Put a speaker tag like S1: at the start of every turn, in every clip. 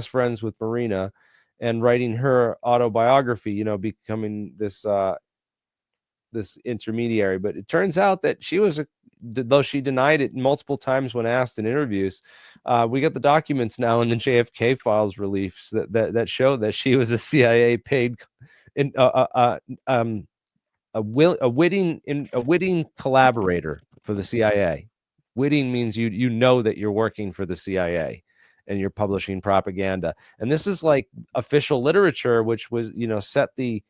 S1: friends with Marina and writing her autobiography, you know, becoming this this intermediary. But it turns out that she was though she denied it multiple times when asked in interviews. We got the documents now in the JFK files release that show that she was a CIA paid in a witting collaborator for the CIA. Witting means you know that you're working for the CIA and you're publishing propaganda. And this is like official literature, which was, you know, set the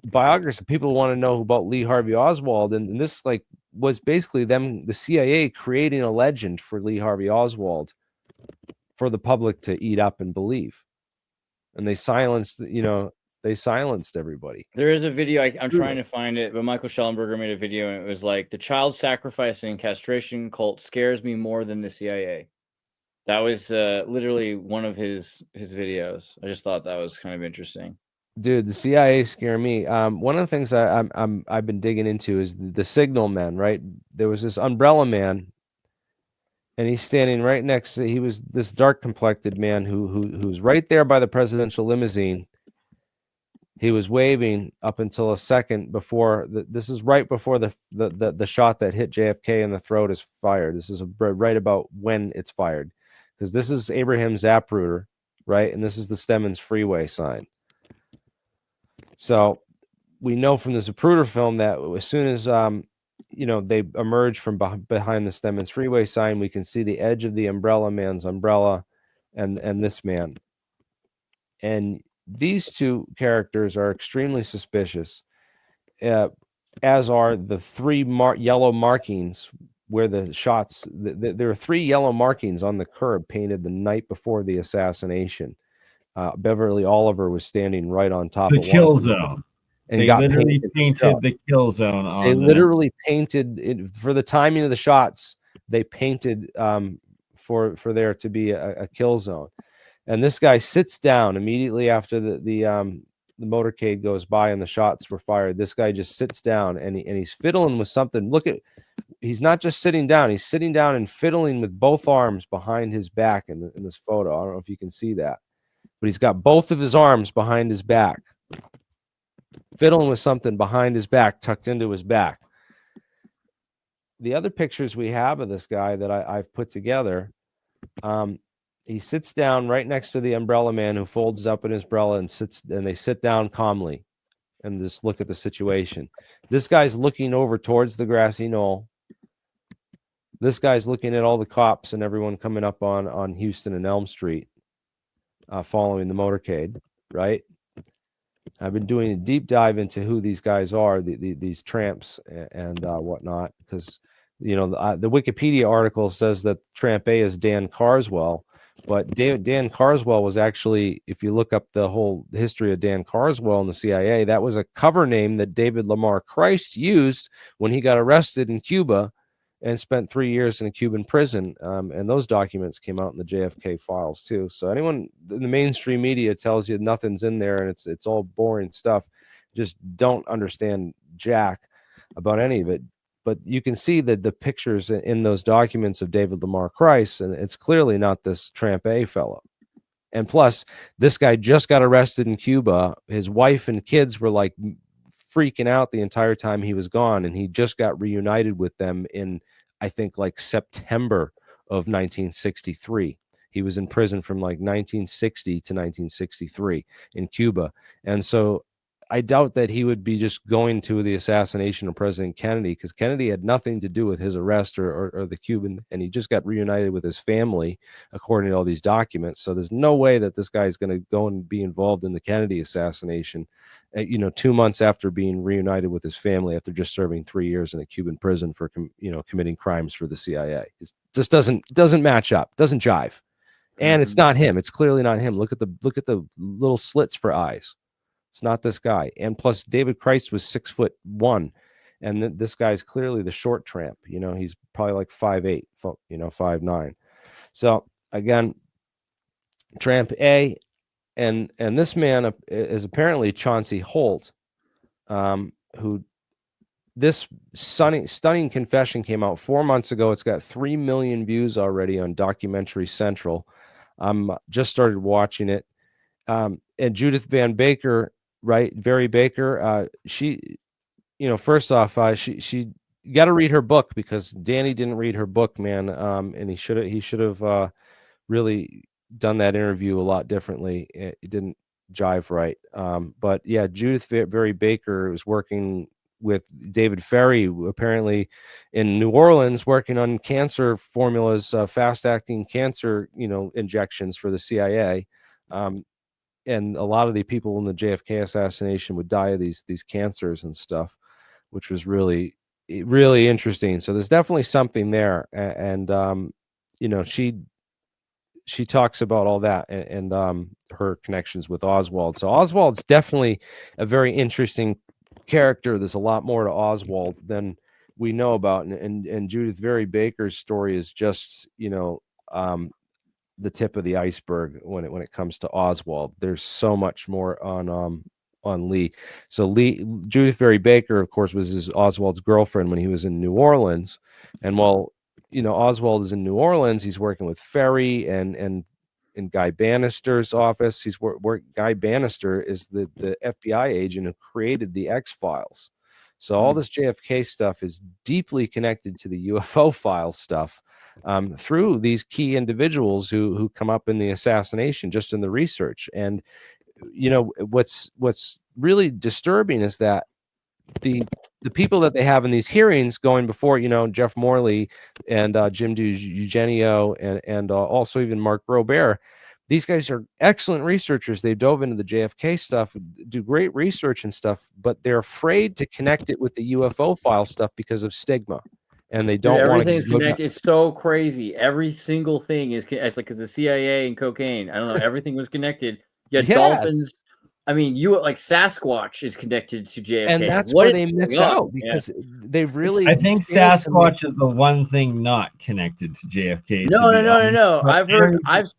S1: biography. People want to know about Lee Harvey Oswald, and this like was basically them, the CIA, creating a legend for Lee Harvey Oswald for the public to eat up and believe. And they silenced, you know, they silenced everybody.
S2: There is a video, I'm trying to find it, but Michael Schellenberger made a video, and it was like, the child sacrificing castration cult scares me more than the CIA. That was literally one of his videos. I just thought that was kind of interesting.
S1: Dude, the CIA scare me. One of the things I've been digging into is the signal men, right? There was this umbrella man, and he's standing right next to, he was this dark complected man who's right there by the presidential limousine. He was waving up until a second before this is right before the shot that hit JFK in the throat is fired. This is right about when it's fired, because this is Abraham Zapruder, right? And this is the Stemmons Freeway sign. So we know from the Zapruder film that as soon as you know, they emerge from behind the Stemmons Freeway sign, we can see the edge of the umbrella man's umbrella and this man. And these two characters are extremely suspicious, as are the three yellow markings where the shots, there are 3 yellow markings on the curb painted the night before the assassination. Beverly Oliver was standing right on top of
S3: the kill zone. And they literally painted the kill zone on.
S1: They literally painted it for the timing of the shots. They painted for there to be a kill zone. And this guy sits down immediately after the motorcade goes by and the shots were fired. This guy just sits down and he's fiddling with something. Look at, he's not just sitting down. He's sitting down and fiddling with both arms behind his back in this photo. I don't know if you can see that, but he's got both of his arms behind his back, fiddling with something behind his back, tucked into his back. The other pictures we have of this guy that I've put together, he sits down right next to the umbrella man who folds up in his umbrella and they sit down calmly and just look at the situation. This guy's looking over towards the grassy knoll. This guy's looking at all the cops and everyone coming up on Houston and Elm Street, following the motorcade, right? I've been doing a deep dive into who these guys are, these tramps and whatnot, because, you know, the Wikipedia article says that Tramp A is Dan Carswell, but Dan Carswell was actually, if you look up the whole history of Dan Carswell in the CIA, that was a cover name that David Lamar Christ used when he got arrested in Cuba and spent 3 years in a Cuban prison. And those documents came out in the JFK files too. So anyone in the mainstream media tells you nothing's in there and it's all boring stuff, just don't understand jack about any of it. But you can see that the pictures in those documents of David Lamar Christ, and it's clearly not this Tramp A fellow. And plus, this guy just got arrested in Cuba. His wife and kids were like freaking out the entire time he was gone, and he just got reunited with them in, I think, like September of 1963. He was in prison from like 1960 to 1963 in Cuba. And so I doubt that he would be just going to the assassination of President Kennedy, because Kennedy had nothing to do with his arrest or the Cuban, and he just got reunited with his family, according to all these documents. So there's no way that this guy is going to go and be involved in the Kennedy assassination, 2 months after being reunited with his family after just serving 3 years in a Cuban prison for, committing crimes for the CIA. It just doesn't match up, doesn't jive. And it's not him. It's clearly not him. Look at the little slits for eyes. It's not this guy. And plus, David Christ was 6'1", and this guy's clearly the short tramp. He's probably like 5'8", 5'9". So again, Tramp A, and this man is apparently Chauncey Holt, who this stunning confession came out 4 months ago. It's got 3 million views already on Documentary Central. I'm just started watching it. And Judith Van Baker, right? Very Baker. She, first off, she got to read her book, because Danny didn't read her book, man. And he should have really done that interview a lot differently. It didn't jive right. But yeah, Judith Very Baker was working with David Ferry, apparently in New Orleans, working on cancer formulas, fast acting cancer, injections for the CIA. And a lot of the people in the JFK assassination would die of these cancers and stuff, which was really, really interesting. So there's definitely something there. And she talks about all that, and her connections with Oswald. So Oswald's definitely a very interesting character. There's a lot more to Oswald than we know about. And Judith Very Baker's story is just, the tip of the iceberg when it comes to Oswald. There's so much more on Lee. So Judith Very Baker, of course, was Oswald's girlfriend when he was in New Orleans. And while Oswald is in New Orleans, he's working with Ferry and in Guy Bannister's office. Guy Bannister is the FBI agent who created the X-Files. So all this JFK stuff is deeply connected to the UFO file stuff, through these key individuals who come up in the assassination, just in the research. And what's really disturbing is that the people that they have in these hearings going before, Jeff Morley and Jim Eugenio and also even Mark Robert, these guys are excellent researchers. They dove into the JFK stuff, do great research and stuff, but they're afraid to connect it with the UFO file stuff because of stigma. And they don't want to.
S2: Everything's connected. It's so crazy. Every single thing is. It's like the CIA and cocaine. I don't know. Everything was connected. You had dolphins. I mean, like Sasquatch is connected to JFK,
S1: and that's where they miss out, because they really.
S3: I think Sasquatch is the one thing not connected to JFK.
S2: No. I've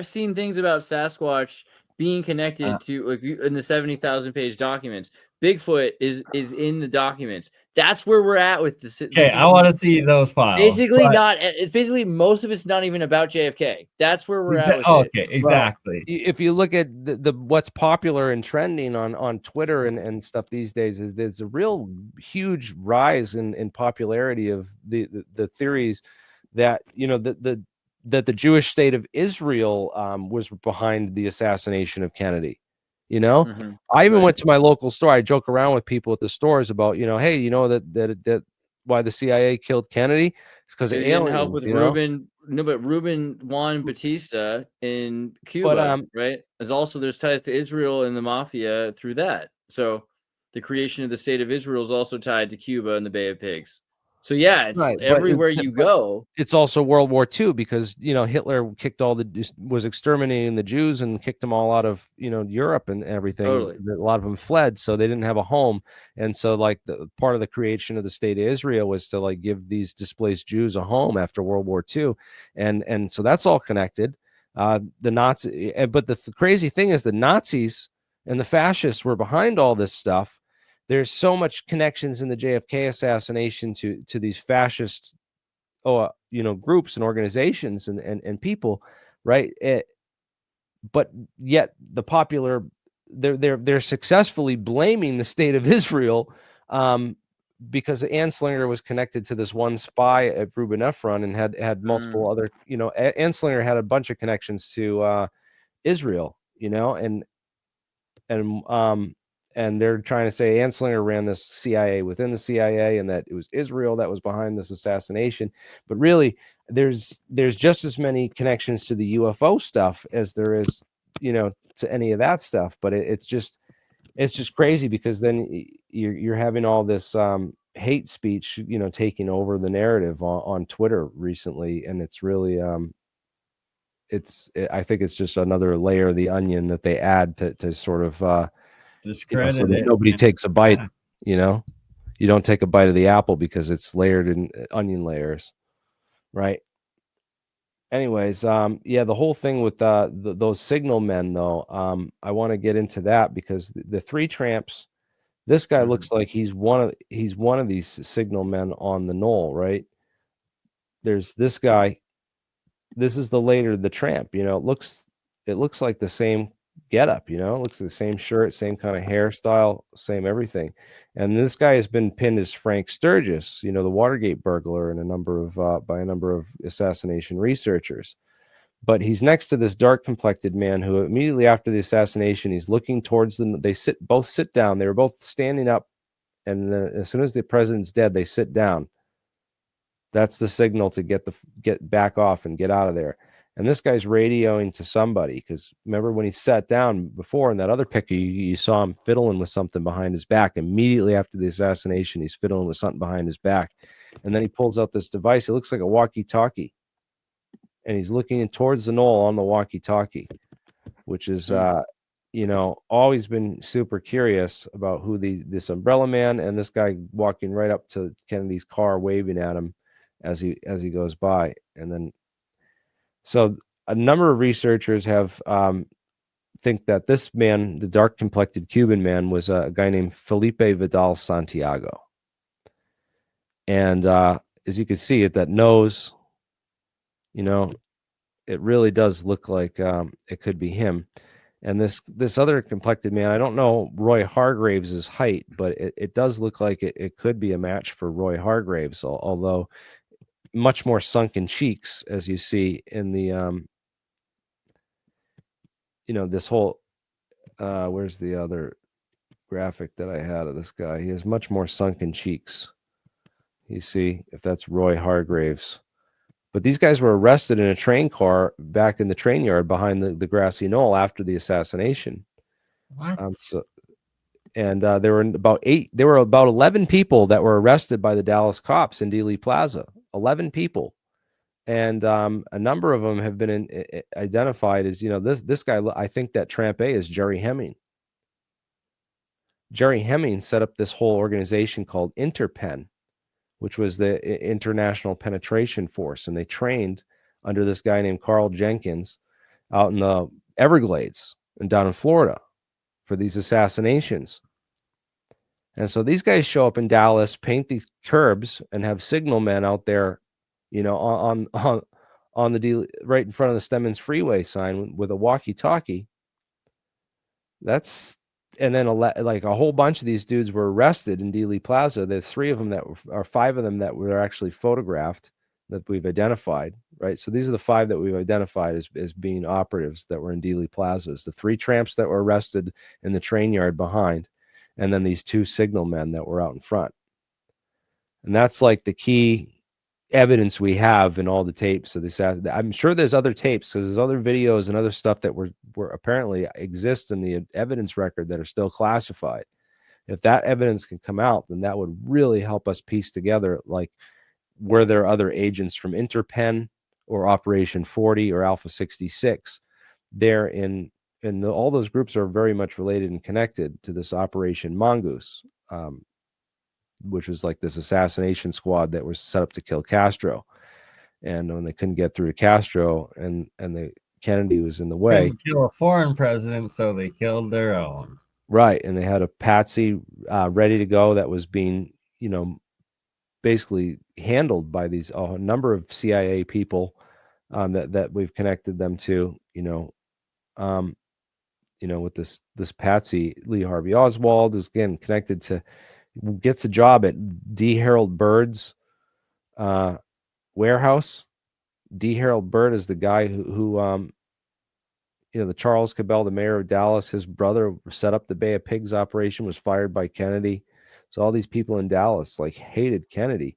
S2: seen things about Sasquatch being connected to, like, in the 70,000 page documents. Bigfoot is in the documents. That's where we're at with this.
S3: Okay, I want to see those files.
S2: Basically, most of it's not even about JFK. That's where we're at with it.
S3: Okay, exactly.
S1: Well, if you look at the what's popular and trending on Twitter and stuff these days, is there's a real huge rise in popularity of the theories that that the Jewish state of Israel was behind the assassination of Kennedy. I even went to my local store. I joke around with people at the stores about, hey, that why the CIA killed Kennedy? It's because
S2: it didn't help with Ruben. No, but Ruben Juan Batista in Cuba, right? There's ties to Israel and the mafia through that. So the creation of the state of Israel is also tied to Cuba and the Bay of Pigs. So yeah, it's right, everywhere you go.
S1: It's also World War II, because Hitler was exterminating the Jews and kicked them all out of Europe and everything.
S2: Totally.
S1: A lot of them fled, so they didn't have a home. And so, like, the part of the creation of the state of Israel was to, like, give these displaced Jews a home after World War II, and so that's all connected. The Nazi, but the crazy thing is the Nazis and the fascists were behind all this stuff. There's so much connections in the JFK assassination to these fascist, groups and organizations and people, right? But yet the popular, they're successfully blaming the state of Israel, because Anslinger was connected to this one spy at Reuben Ephron and had multiple other, Anslinger had a bunch of connections to Israel, and they're trying to say Anslinger ran this CIA within the CIA, and that it was Israel that was behind this assassination. But really, there's just as many connections to the UFO stuff as there is, to any of that stuff. But it's just crazy, because then you're having all this hate speech, taking over the narrative on Twitter recently, and it's really I think it's just another layer of the onion that they add to sort of
S3: discredit
S1: so that nobody takes a bite. You don't take a bite of the apple because it's layered in onion layers, right? Anyways, the whole thing with those signal men, though, I want to get into that, because the three tramps, this guy looks like he's one of these signal men on the knoll, right? There's this guy, this is the tramp. You know, it looks like the same getup. You know, it looks like the same shirt, same kind of hairstyle, same everything. And this guy has been pinned as Frank Sturgis, you know, the Watergate burglar, and by a number of assassination researchers. But he's next to this dark-complected man who, immediately after the assassination, he's looking towards them. They both sit down. They were both standing up, and then as soon as the president's dead, they sit down. That's the signal to get back off and get out of there. And this guy's radioing to somebody, because remember when he sat down before in that other picture, you saw him fiddling with something behind his back. Immediately after the assassination, he's fiddling with something behind his back. And then he pulls out this device. It looks like a walkie-talkie. And he's looking towards the knoll on the walkie-talkie, which is, you know, always been super curious about who this umbrella man and this guy walking right up to Kennedy's car, waving at him as he goes by. And then, so a number of researchers have think that this man, the dark complected Cuban man, was a guy named Felipe Vidal Santiago. And as you can see at that nose, you know, it really does look like it could be him. And this other complected man, I don't know Roy Hargraves' height, but it does look like it could be a match for Roy Hargraves, although much more sunken cheeks, as you see in the you know, this whole where's the other graphic that I had of this guy? He has much more sunken cheeks. You see, if that's Roy Hargraves. But these guys were arrested in a train car back in the train yard behind the grassy knoll after the assassination.
S3: What?
S1: There were about 11 people that were arrested by the Dallas cops in Dealey Plaza. 11 people. And a number of them have been identified as, you know, this guy, I think that Tramp A is Jerry Hemming. Jerry Hemming set up this whole organization called Interpen, which was the International Penetration Force. And they trained under this guy named Carl Jenkins out in the Everglades and down in Florida for these assassinations. And so these guys show up in Dallas, paint these curbs, and have signal men out there, you know, on the deal right in front of the Stemmons Freeway sign with a walkie-talkie. And then like a whole bunch of these dudes were arrested in Dealey Plaza. There's 5 of them that were actually photographed that we've identified, right? So these are the 5 that we've identified as being operatives that were in Dealey Plazas. The 3 tramps that were arrested in the train yard behind, and then these 2 signal men that were out in front. And that's like the key evidence we have in all the tapes of this. I'm sure there's other tapes, because there's other videos and other stuff that were apparently exist in the evidence record that are still classified. If that evidence can come out, then that would really help us piece together, like, were there other agents from Interpen or Operation 40 or Alpha 66 there all those groups are very much related and connected to this Operation Mongoose, which was like this assassination squad that was set up to kill Castro. And when they couldn't get through to Castro and the Kennedy was in the way,
S3: couldn't kill a foreign president, so they killed their own.
S1: Right. And they had a patsy ready to go that was being, you know, basically handled by these a number of CIA people that we've connected them to, with this patsy, Lee Harvey Oswald, is again connected to, gets a job at D. Harold Bird's warehouse. D. Harold Bird is the guy who the Charles Cabell, the mayor of Dallas, his brother set up the Bay of Pigs operation, was fired by Kennedy. So all these people in Dallas hated Kennedy,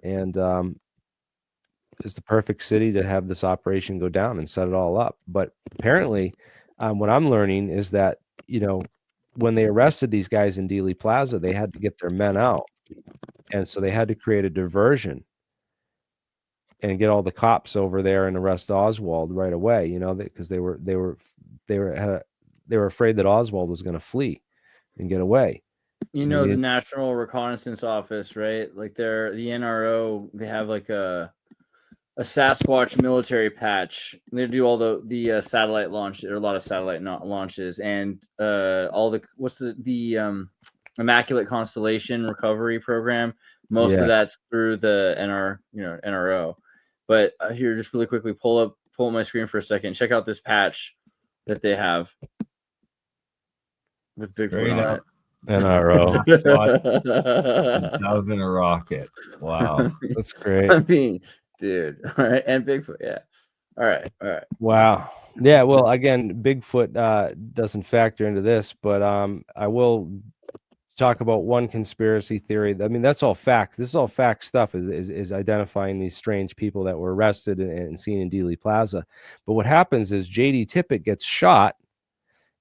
S1: and it's the perfect city to have this operation go down and set it all up. But apparently, what I'm learning is that, when they arrested these guys in Dealey Plaza, they had to get their men out. And so they had to create a diversion and get all the cops over there and arrest Oswald right away, because they were afraid that Oswald was going to flee and get away.
S2: The National Reconnaissance Office, right? Like the NRO, they have like a Sasquatch military patch. They do all the satellite launch. There are a lot of satellite launches, and all the Immaculate Constellation recovery program. Most of that's through the NRO. But here, just really quickly, pull up my screen for a second. Check out this patch that they have with Bigfoot on it.
S1: NRO.
S3: 1,000 a rocket. Wow.
S1: That's great.
S2: I mean, dude. All right. And Bigfoot. Yeah. All right.
S1: Wow. Yeah. Well, again, Bigfoot doesn't factor into this, but I will talk about one conspiracy theory. I mean, that's all facts. This is all fact stuff. Is identifying these strange people that were arrested and seen in Dealey Plaza. But what happens is J.D. Tippit gets shot,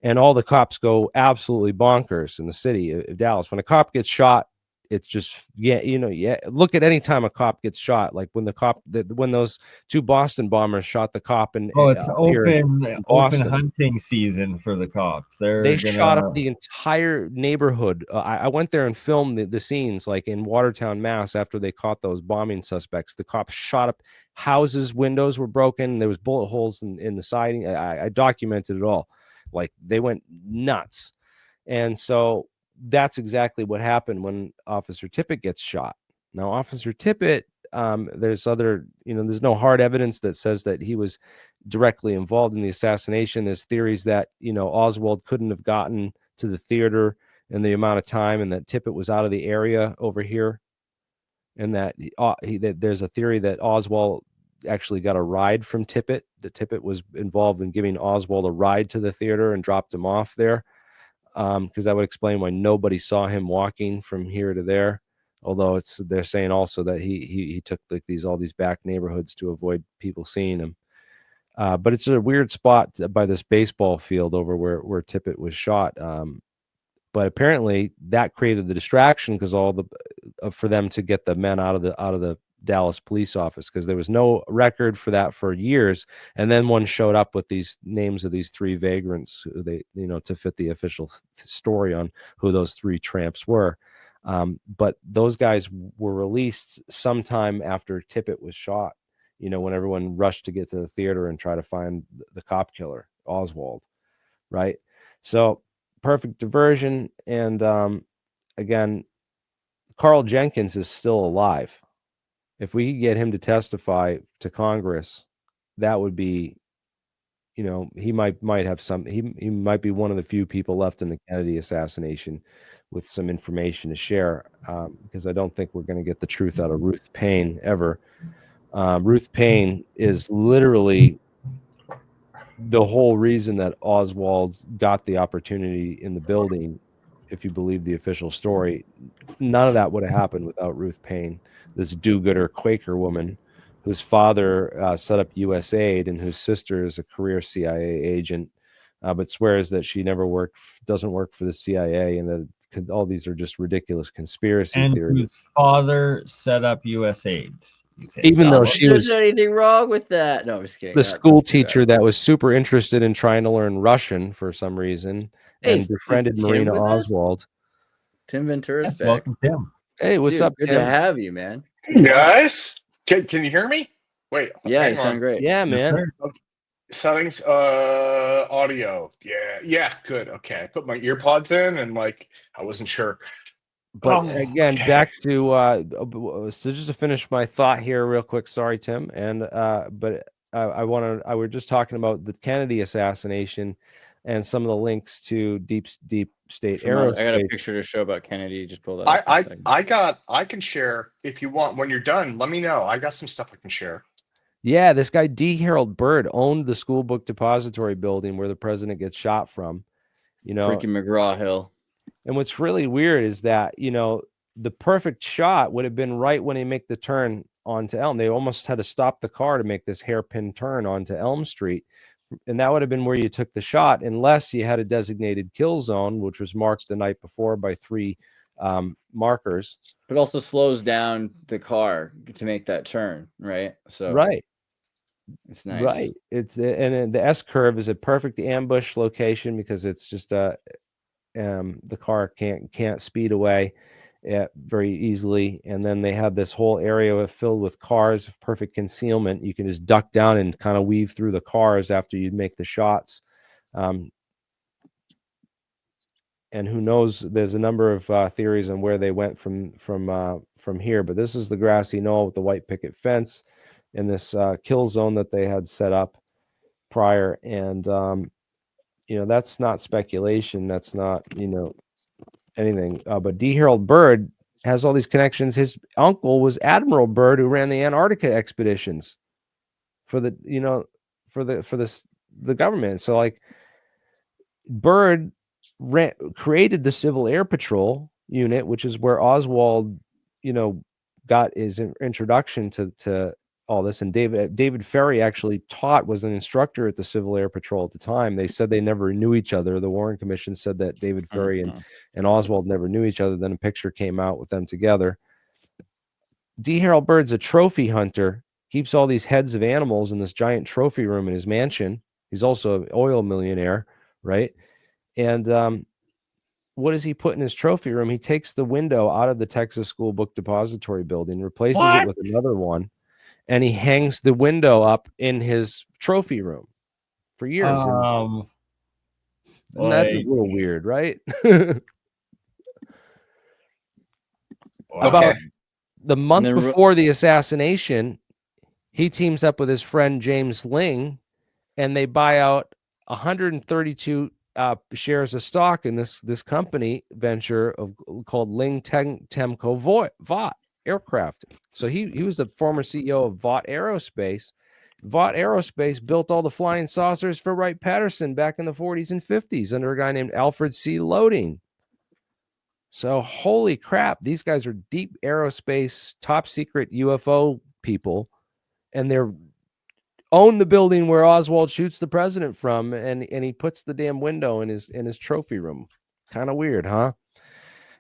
S1: and all the cops go absolutely bonkers in the city of Dallas. When a cop gets shot, it's just, look at any time a cop gets shot, like when when those two Boston bombers shot the cop and
S3: it's open hunting season for the cops. They
S1: shot up the entire neighborhood. I went there and filmed the scenes, like in Watertown, Mass. After they caught those bombing suspects, the cops shot up houses, windows were broken, there was bullet holes in the siding. I documented it all. Like, they went nuts. And so that's exactly what happened when Officer Tippit gets shot. Now, Officer Tippit, there's no hard evidence that says that he was directly involved in the assassination. There's theories that, Oswald couldn't have gotten to the theater in the amount of time, and that Tippit was out of the area over here. And that there's a theory that Oswald actually got a ride from Tippit. That Tippit was involved in giving Oswald a ride to the theater and dropped him off there. Because that would explain why nobody saw him walking from here to there. Although they're saying also that he took all these back neighborhoods to avoid people seeing him. But it's a weird spot by this baseball field over where Tippit was shot. But apparently that created the distraction because for them to get the men out of the Dallas police office, because there was no record for that for years. And then one showed up with these names of these three vagrants who to fit the official story on who those three tramps were. But those guys were released sometime after Tippit was shot, when everyone rushed to get to the theater and try to find the cop killer, Oswald. Right. So perfect diversion. And again, Carl Jenkins is still alive. If we could get him to testify to Congress, that would be, he might have some. He might be one of the few people left in the Kennedy assassination with some information to share, because I don't think we're going to get the truth out of Ruth Payne ever. Ruth Payne is literally the whole reason that Oswald got the opportunity in the building. If you believe the official story, none of that would have happened without Ruth Payne, this do-gooder Quaker woman whose father set up USAID and whose sister is a career CIA agent, but swears that she never doesn't work for the CIA, and that all these are just ridiculous conspiracy theories.
S3: Whose father set up USAID.
S1: Even though she was,
S2: anything wrong with that? No, I'm just kidding.
S1: The school teacher that was super interested in trying to learn Russian for some reason, and befriended Marina Oswald.
S2: Tim Ventura's back.
S3: Welcome, Tim.
S1: Hey, what's up,
S2: Good
S1: Tim?
S2: to have you, man.
S4: Hey guys, can you hear me? Wait.
S2: Yeah, you sound great.
S1: Yeah, man.
S4: Settings, audio. Yeah, good. Okay, I put my earpods in and I wasn't sure.
S1: But again, back to so just to finish my thought here real quick. Sorry, Tim. And but I we're just talking about the Kennedy assassination and some of the links to deep state aerospace.
S2: I got a picture to show about Kennedy. Just pull that up.
S4: I can share if you want. When you're done, let me know. I got some stuff I can share.
S1: Yeah, this guy D. Harold Byrd owned the school book depository building where the president gets shot from.
S2: Freaking McGraw Hill.
S1: And what's really weird is that, the perfect shot would have been right when they make the turn onto Elm. They almost had to stop the car to make this hairpin turn onto Elm Street. And that would have been where you took the shot, unless you had a designated kill zone, which was marked the night before by 3 markers.
S2: But also slows down the car to make that turn, right? So
S1: right.
S2: It's nice.
S1: Right. And the S curve is a perfect ambush location because it's just the car can't speed away very easily, and then they have this whole area filled with cars, perfect concealment. You can just duck down and kind of weave through the cars after you make the shots. And who knows? There's a number of theories on where they went from here, but this is the grassy knoll with the white picket fence. in this kill zone that they had set up prior. And that's not speculation. That's not anything. But D. Harold Byrd has all these connections. His uncle was Admiral Byrd, who ran the Antarctica expeditions for the the government. So like Byrd created the Civil Air Patrol unit, which is where Oswald, got his introduction to all this. And David Ferry actually was an instructor at the Civil Air Patrol at the time. They said they never knew each other. The Warren Commission said that David Ferry and Oswald never knew each other. Then a picture came out with them together. D. Harold Byrd's a trophy hunter, keeps all these heads of animals in this giant trophy room in his mansion. He's also an oil millionaire, right? And what does he put in his trophy room? He takes the window out of the Texas School Book Depository building, replaces it with another one, and he hangs the window up in his trophy room for years. And that's a little weird, right? About the month before the assassination, he teams up with his friend James Ling, and they buy out 132 shares of stock in this company venture called Ling Temco Vought Aircraft. So he was the former CEO of Vought Aerospace. Vought Aerospace built all the flying saucers for Wright-Patterson back in the 40s and 50s under a guy named Alfred C. Loading. So holy crap, these guys are deep aerospace, top secret UFO people, and they're own the building where Oswald shoots the president from, and he puts the damn window in his trophy room. Kind of weird, huh?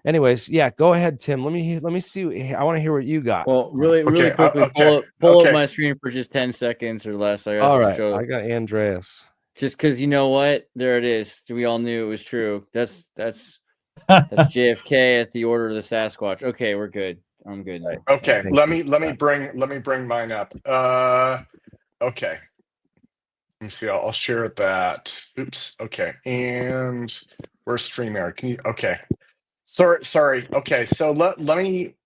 S1: Anyways, yeah, go ahead, Tim. Let me see. I want to hear what you got.
S2: Well, really quickly, pull up my screen for just 10 seconds or less.
S1: All right, I got Andreas.
S2: Just because you know what? There it is. We all knew it was true. That's JFK at the order of the Sasquatch. Okay, we're good. I'm good now.
S4: Okay, let me bring mine up. Okay. Let me see. I'll share that. Oops. Okay. And where's StreamYard? Can you? Okay. Sorry. Okay. So let me.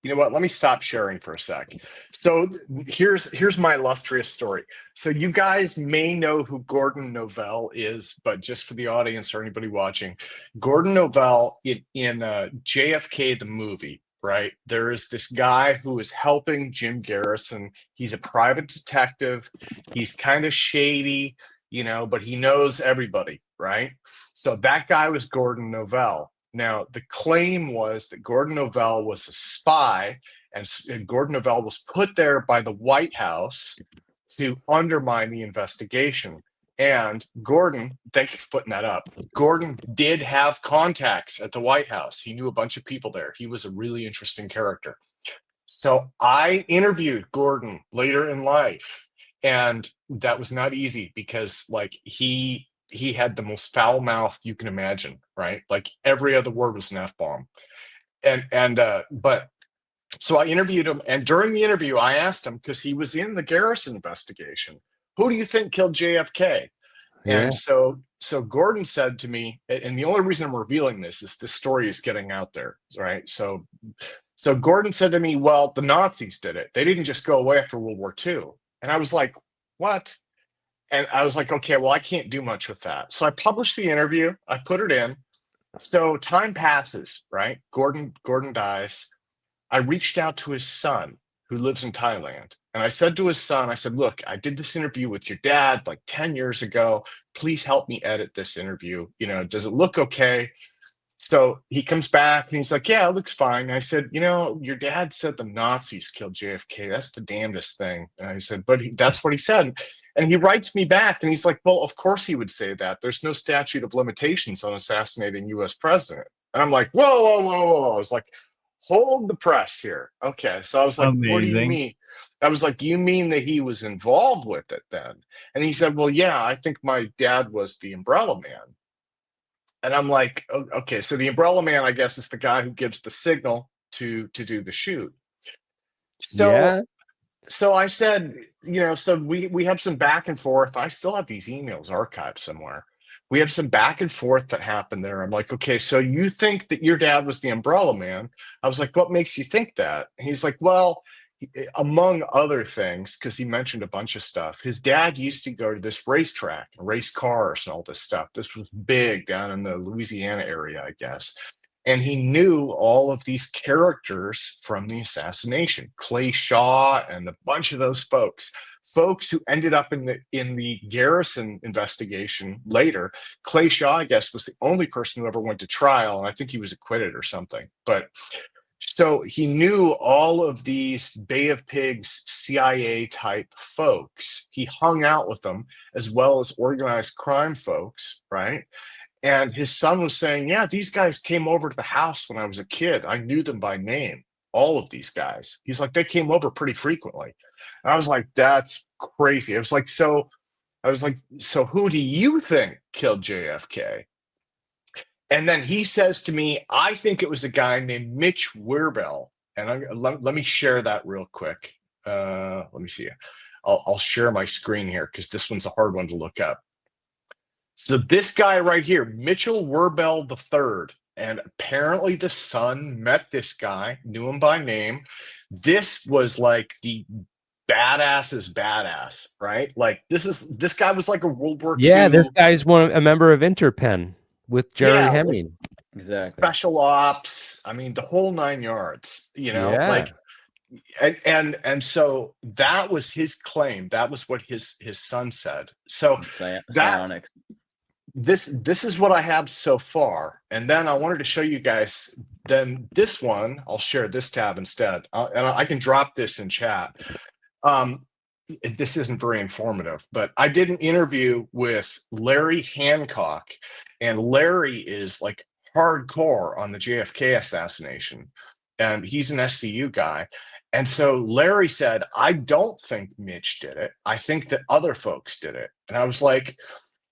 S4: You know what? Let me stop sharing for a sec. So here's my illustrious story. So you guys may know who Gordon Novell is, but just for the audience or anybody watching, Gordon Novell in JFK the movie. Right. There is this guy who is helping Jim Garrison. He's a private detective. He's kind of shady, but he knows everybody. Right. So that guy was Gordon Novell. Now, the claim was that Gordon Novell was a spy, and Gordon Novell was put there by the White House to undermine the investigation. And Gordon, thank you for putting that up. Gordon did have contacts at the White House. He knew a bunch of people there. He was a really interesting character. So I interviewed Gordon later in life, and that was not easy because he had the most foul mouth you can imagine, right? Like every other word was an F-bomb. But so I interviewed him, and during the interview, I asked him, because he was in the Garrison investigation, who do you think killed JFK? Yeah. And so Gordon said to me, and the only reason I'm revealing this is this story is getting out there, right? So Gordon said to me, well, the Nazis did it. They didn't just go away after World War II. And I was like, what? And I was like, okay, well, I can't do much with that. So I published the interview. I put it in. So time passes, right? Gordon dies. I reached out to his son, who lives in Thailand. And I said to his son, I said, look, I did this interview with your dad like 10 years ago. Please help me edit this interview. Does it look okay? So he comes back and he's like, yeah, it looks fine. And I said, your dad said the Nazis killed JFK. That's the damnedest thing. And I said, but that's what he said. And he writes me back and he's like, well, of course he would say that. There's no statute of limitations on assassinating U.S. president. And I'm like, whoa. I was like, hold the press here. Okay. So I was like, Amazing. What do you mean? I was like, do you mean that he was involved with it then? And he said, well, yeah, I think my dad was the umbrella man. And I'm like, okay, so the umbrella man, I guess, is the guy who gives the signal to do the shoot. So I said, so we have some back and forth. I still have these emails archived somewhere. We have some back and forth that happened there. I'm like, okay, so you think that your dad was the umbrella man? I was like, what makes you think that? And he's like, well, among other things, because he mentioned a bunch of stuff, his dad used to go to this racetrack, race cars and all this stuff. This was big down in the Louisiana area, I guess. And he knew all of these characters from the assassination, Clay Shaw and a bunch of those folks who ended up in the Garrison investigation later. Clay Shaw, I guess, was the only person who ever went to trial, and I think he was acquitted or something. But so he knew all of these Bay of Pigs CIA type folks. He hung out with them, as well as organized crime folks, right? And his son was saying, yeah, these guys came over to the house when I was a kid. I knew them by name, all of these guys. He's like, they came over pretty frequently. And I was like, that's crazy. So who do you think killed JFK? And then he says to me, I think it was a guy named Mitch Wirbel. And let me share that real quick. Let me see. I'll share my screen here because this one's a hard one to look up. So this guy right here, Mitchell Wirbel III, and apparently the son met this guy, knew him by name. This was like the badass's badass, right? Like this guy was like a World War II.
S1: Yeah, this guy's a member of Interpen with Jerry Hemming.
S2: Exactly.
S4: Special ops. I mean, the whole 9 yards,
S1: Yeah.
S4: And so that was his claim. That was what his son said. So
S2: Psionics.
S4: This is what I have so far. And then I wanted to show you guys then this one. I'll share this tab instead. And I can drop this in chat. This isn't very informative, but I did an interview with Larry Hancock, and Larry is like hardcore on the JFK assassination, and he's an SCU guy. And so Larry said, I don't think Mitch did it. I think that other folks did it. And I was like,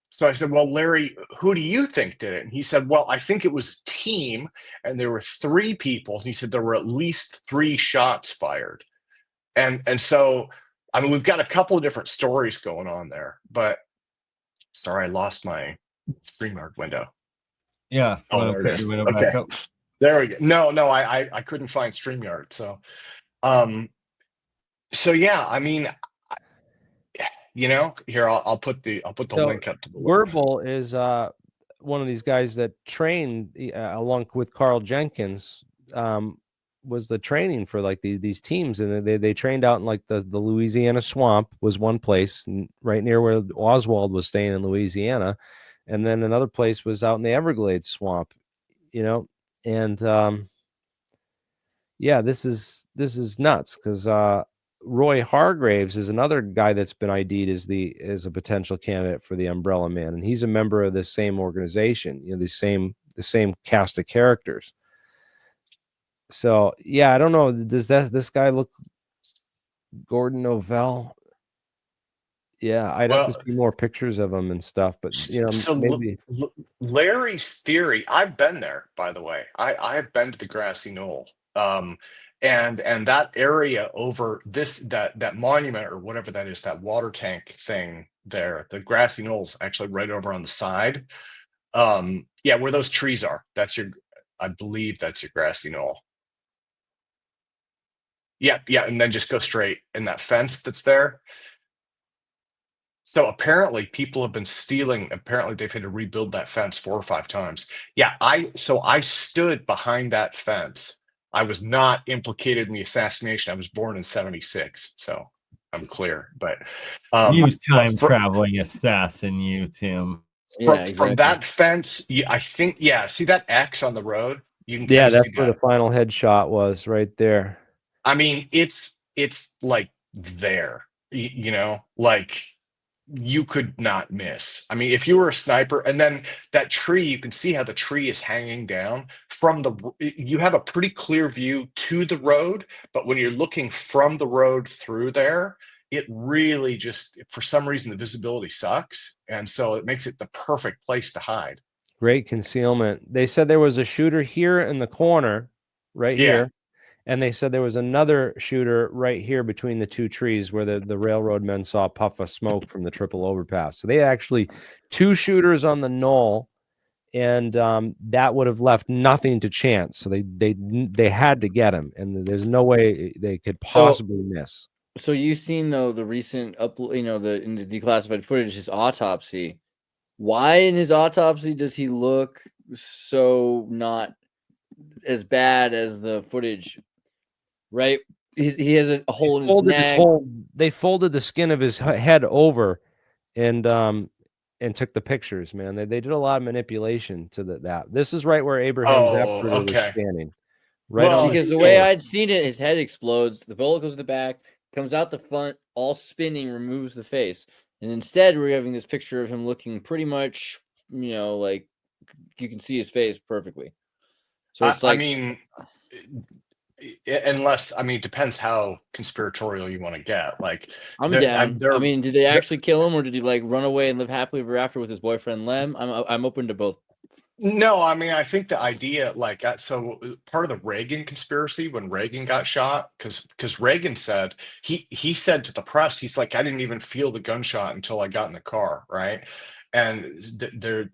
S4: so I said, well, Larry, who do you think did it? And he said, well, I think it was a team, and there were 3 people. And he said there were at least 3 shots fired. And so, I mean, we've got a couple of different stories going on there, but sorry, I lost my StreamYard window.
S3: Yeah.
S4: Oh, there it is. Okay. There we go. No, I couldn't find StreamYard. So yeah, I mean, here I'll put the link up to the
S1: Wirbel is one of these guys that trained along with Carl Jenkins. Was the training for like these teams, and they trained out in like the Louisiana swamp was one place right near where Oswald was staying in Louisiana, and then another place was out in the Everglades swamp, and yeah, this is nuts because Roy Hargraves is another guy that's been ID'd as a potential candidate for the Umbrella Man, and he's a member of this same organization, the same cast of characters. So yeah, I don't know. Does this guy look Gordon Novell? Yeah, I'd have to see more pictures of him and stuff, but
S4: so
S1: maybe
S4: Larry's theory. I've been there, by the way. I have been to the Grassy Knoll, and that area over that monument or whatever that is, that water tank thing there. The Grassy Knoll's actually right over on the side. Yeah, where those trees are. I believe that's your Grassy Knoll. Yeah, and then just go straight in that fence that's there. So apparently people have been stealing. Apparently they've had to rebuild that fence 4 or 5 times. Yeah, I stood behind that fence. I was not implicated in the assassination. I was born in 1976, so I'm clear. But
S3: you time-traveling assassin, you, Tim.
S4: From that fence, I think, see that X on the road? You can
S1: that's
S4: see
S1: where the final headshot was, right there.
S4: I mean, it's like there, like you could not miss. I mean, if you were a sniper, and then that tree, you can see how the tree is hanging down from you have a pretty clear view to the road, but when you're looking from the road through there, it really just, for some reason, the visibility sucks. And so it makes it the perfect place to hide.
S1: Great concealment. They said there was a shooter here in the corner, right here. And they said there was another shooter right here between the 2 trees where the railroad men saw a puff of smoke from the triple overpass. So they actually 2 shooters on the knoll that would have left nothing to chance. So they had to get him, and there's no way they could possibly miss.
S2: So you've seen though the recent upload, in the declassified footage, his autopsy. Why in his autopsy does he look so not as bad as the footage? Right, he has a hole in his neck.
S1: They folded the skin of his head over, and took the pictures. Man, they did a lot of manipulation to that. This is right where Abraham Zapruder was standing. Right,
S2: because the way I'd seen it, his head explodes, the bullet goes to the back, comes out the front, all spinning, removes the face, and instead we're having this picture of him looking pretty much, like you can see his face perfectly. So it's like,
S4: I mean, unless it depends how conspiratorial you want to get. Like,
S2: I'm down. I mean, did they actually kill him, or did he like run away and live happily ever after with his boyfriend Lem? I'm open to both.
S4: No, I think the idea, like, so part of the Reagan conspiracy when Reagan got shot, because Reagan said he said to the press, he's like, I didn't even feel the gunshot until I got in the car, right? And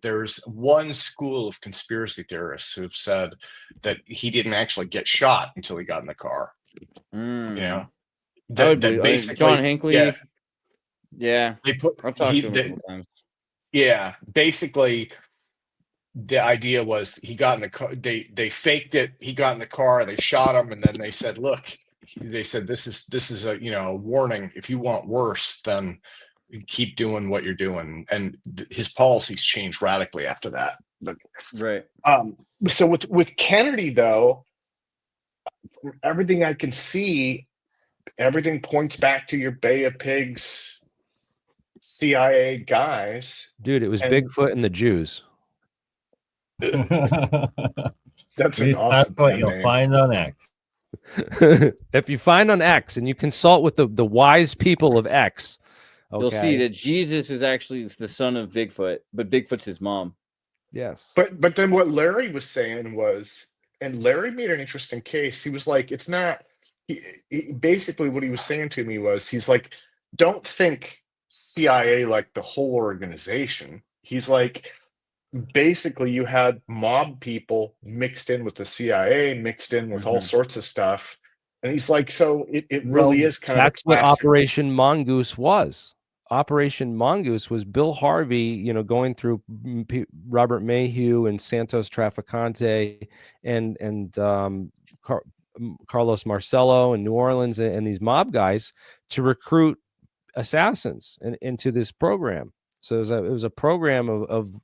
S4: there's one school of conspiracy theorists who've said that he didn't actually get shot until he got in the car. That basically
S2: John Hinckley.
S4: Yeah,
S2: they put. I've talked to him a couple times.
S4: Yeah, basically. The idea was he got in the car. They faked it. He got in the car. They shot him, and then they said, "Look," they said, "This is a warning. If you want worse, then keep doing what you're doing." And his policies changed radically after that. But,
S2: right.
S4: So with Kennedy, though, from everything I can see, everything points back to your Bay of Pigs CIA guys.
S1: Dude, it was Bigfoot and the Jews.
S4: That's an awesome
S3: what you'll find on X.
S1: If you find on X and you consult with the wise people of X,
S2: you'll see that Jesus is actually the son of Bigfoot, but Bigfoot's his mom.
S1: Yes.
S4: But then what Larry was saying was, and Larry made an interesting case. He was like, it's not. He basically what he was saying to me was, he's like, don't think CIA like the whole organization. He's like, basically you had mob people mixed in with the CIA, mixed in with all sorts of stuff. And he's like, so it really is kind of
S1: that's what Operation Mongoose was. Operation Mongoose was Bill Harvey, going through Robert Mayhew and Santos Traficante and Carlos Marcello in New Orleans and these mob guys to recruit assassins into this program. So it was a program of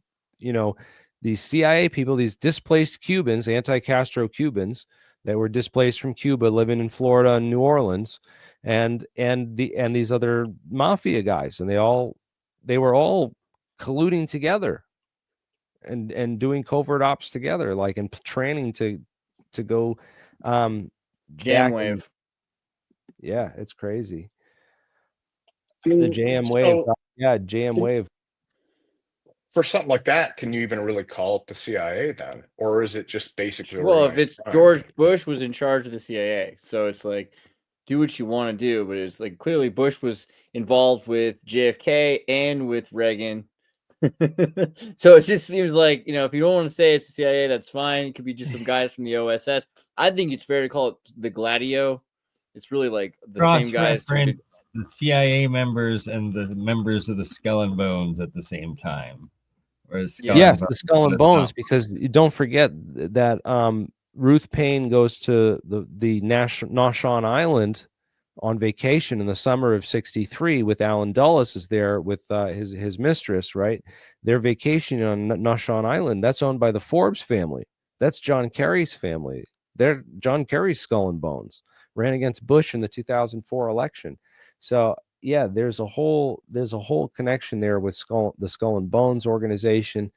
S1: these CIA people, these displaced Cubans, anti-Castro Cubans that were displaced from Cuba, living in Florida and New Orleans, and these other mafia guys, and they were all colluding together and doing covert ops together, like, and training to go
S2: jam wave.
S1: Yeah, it's crazy. The JM wave. Yeah, JM wave.
S4: For something like that, can you even really call it the CIA then? Or is it just basically...
S2: Well, if it's George Bush was in charge of the CIA, so it's like, do what you want to do, but it's like, clearly Bush was involved with JFK and with Reagan. So it just seems like, if you don't want to say it's the CIA, that's fine. It could be just some guys from the OSS. I think it's fair to call it the Gladio. It's really like the same guys.
S3: The CIA members and the members of the Skull and Bones at the same time.
S1: Yes, the Skull and Bones, because you don't forget that Ruth Payne goes to the Nashon Island on vacation in the summer of '63 with Alan Dulles is there with his mistress, right? They're vacationing on Nashon Island. That's owned by the Forbes family. That's John Kerry's family. They're John Kerry's Skull and Bones. Ran against Bush in the 2004 election. So yeah, there's a whole connection there with the Skull and Bones organization,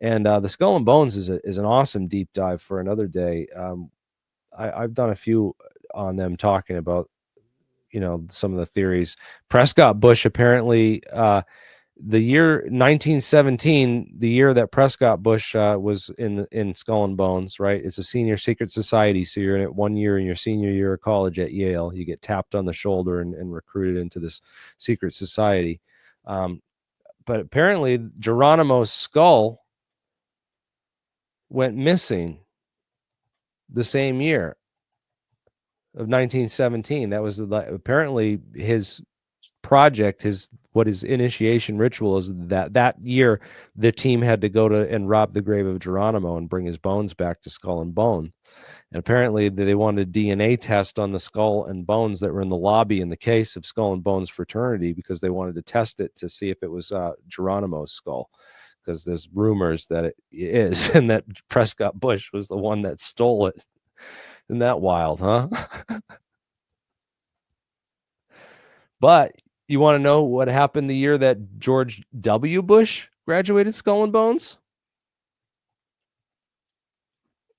S1: and the Skull and Bones is an awesome deep dive for another day. I've done a few on them, talking about some of the theories. Prescott Bush apparently the year 1917, the year that Prescott Bush was in Skull and Bones, right? It's a senior secret society. So you're in it 1 year in your senior year of college at Yale. You get tapped on the shoulder and recruited into this secret society. But apparently Geronimo's skull went missing the same year of 1917. That was apparently his project, his initiation ritual is that year the team had to go to and rob the grave of Geronimo and bring his bones back to Skull and Bone. And apparently they wanted a DNA test on the skull and bones that were in the lobby in the case of Skull and Bones fraternity, because they wanted to test it to see if it was Geronimo's skull, because there's rumors that it is, and that Prescott Bush was the one that stole it. Isn't that wild, huh? But you want to know what happened the year that George W. Bush graduated Skull and Bones?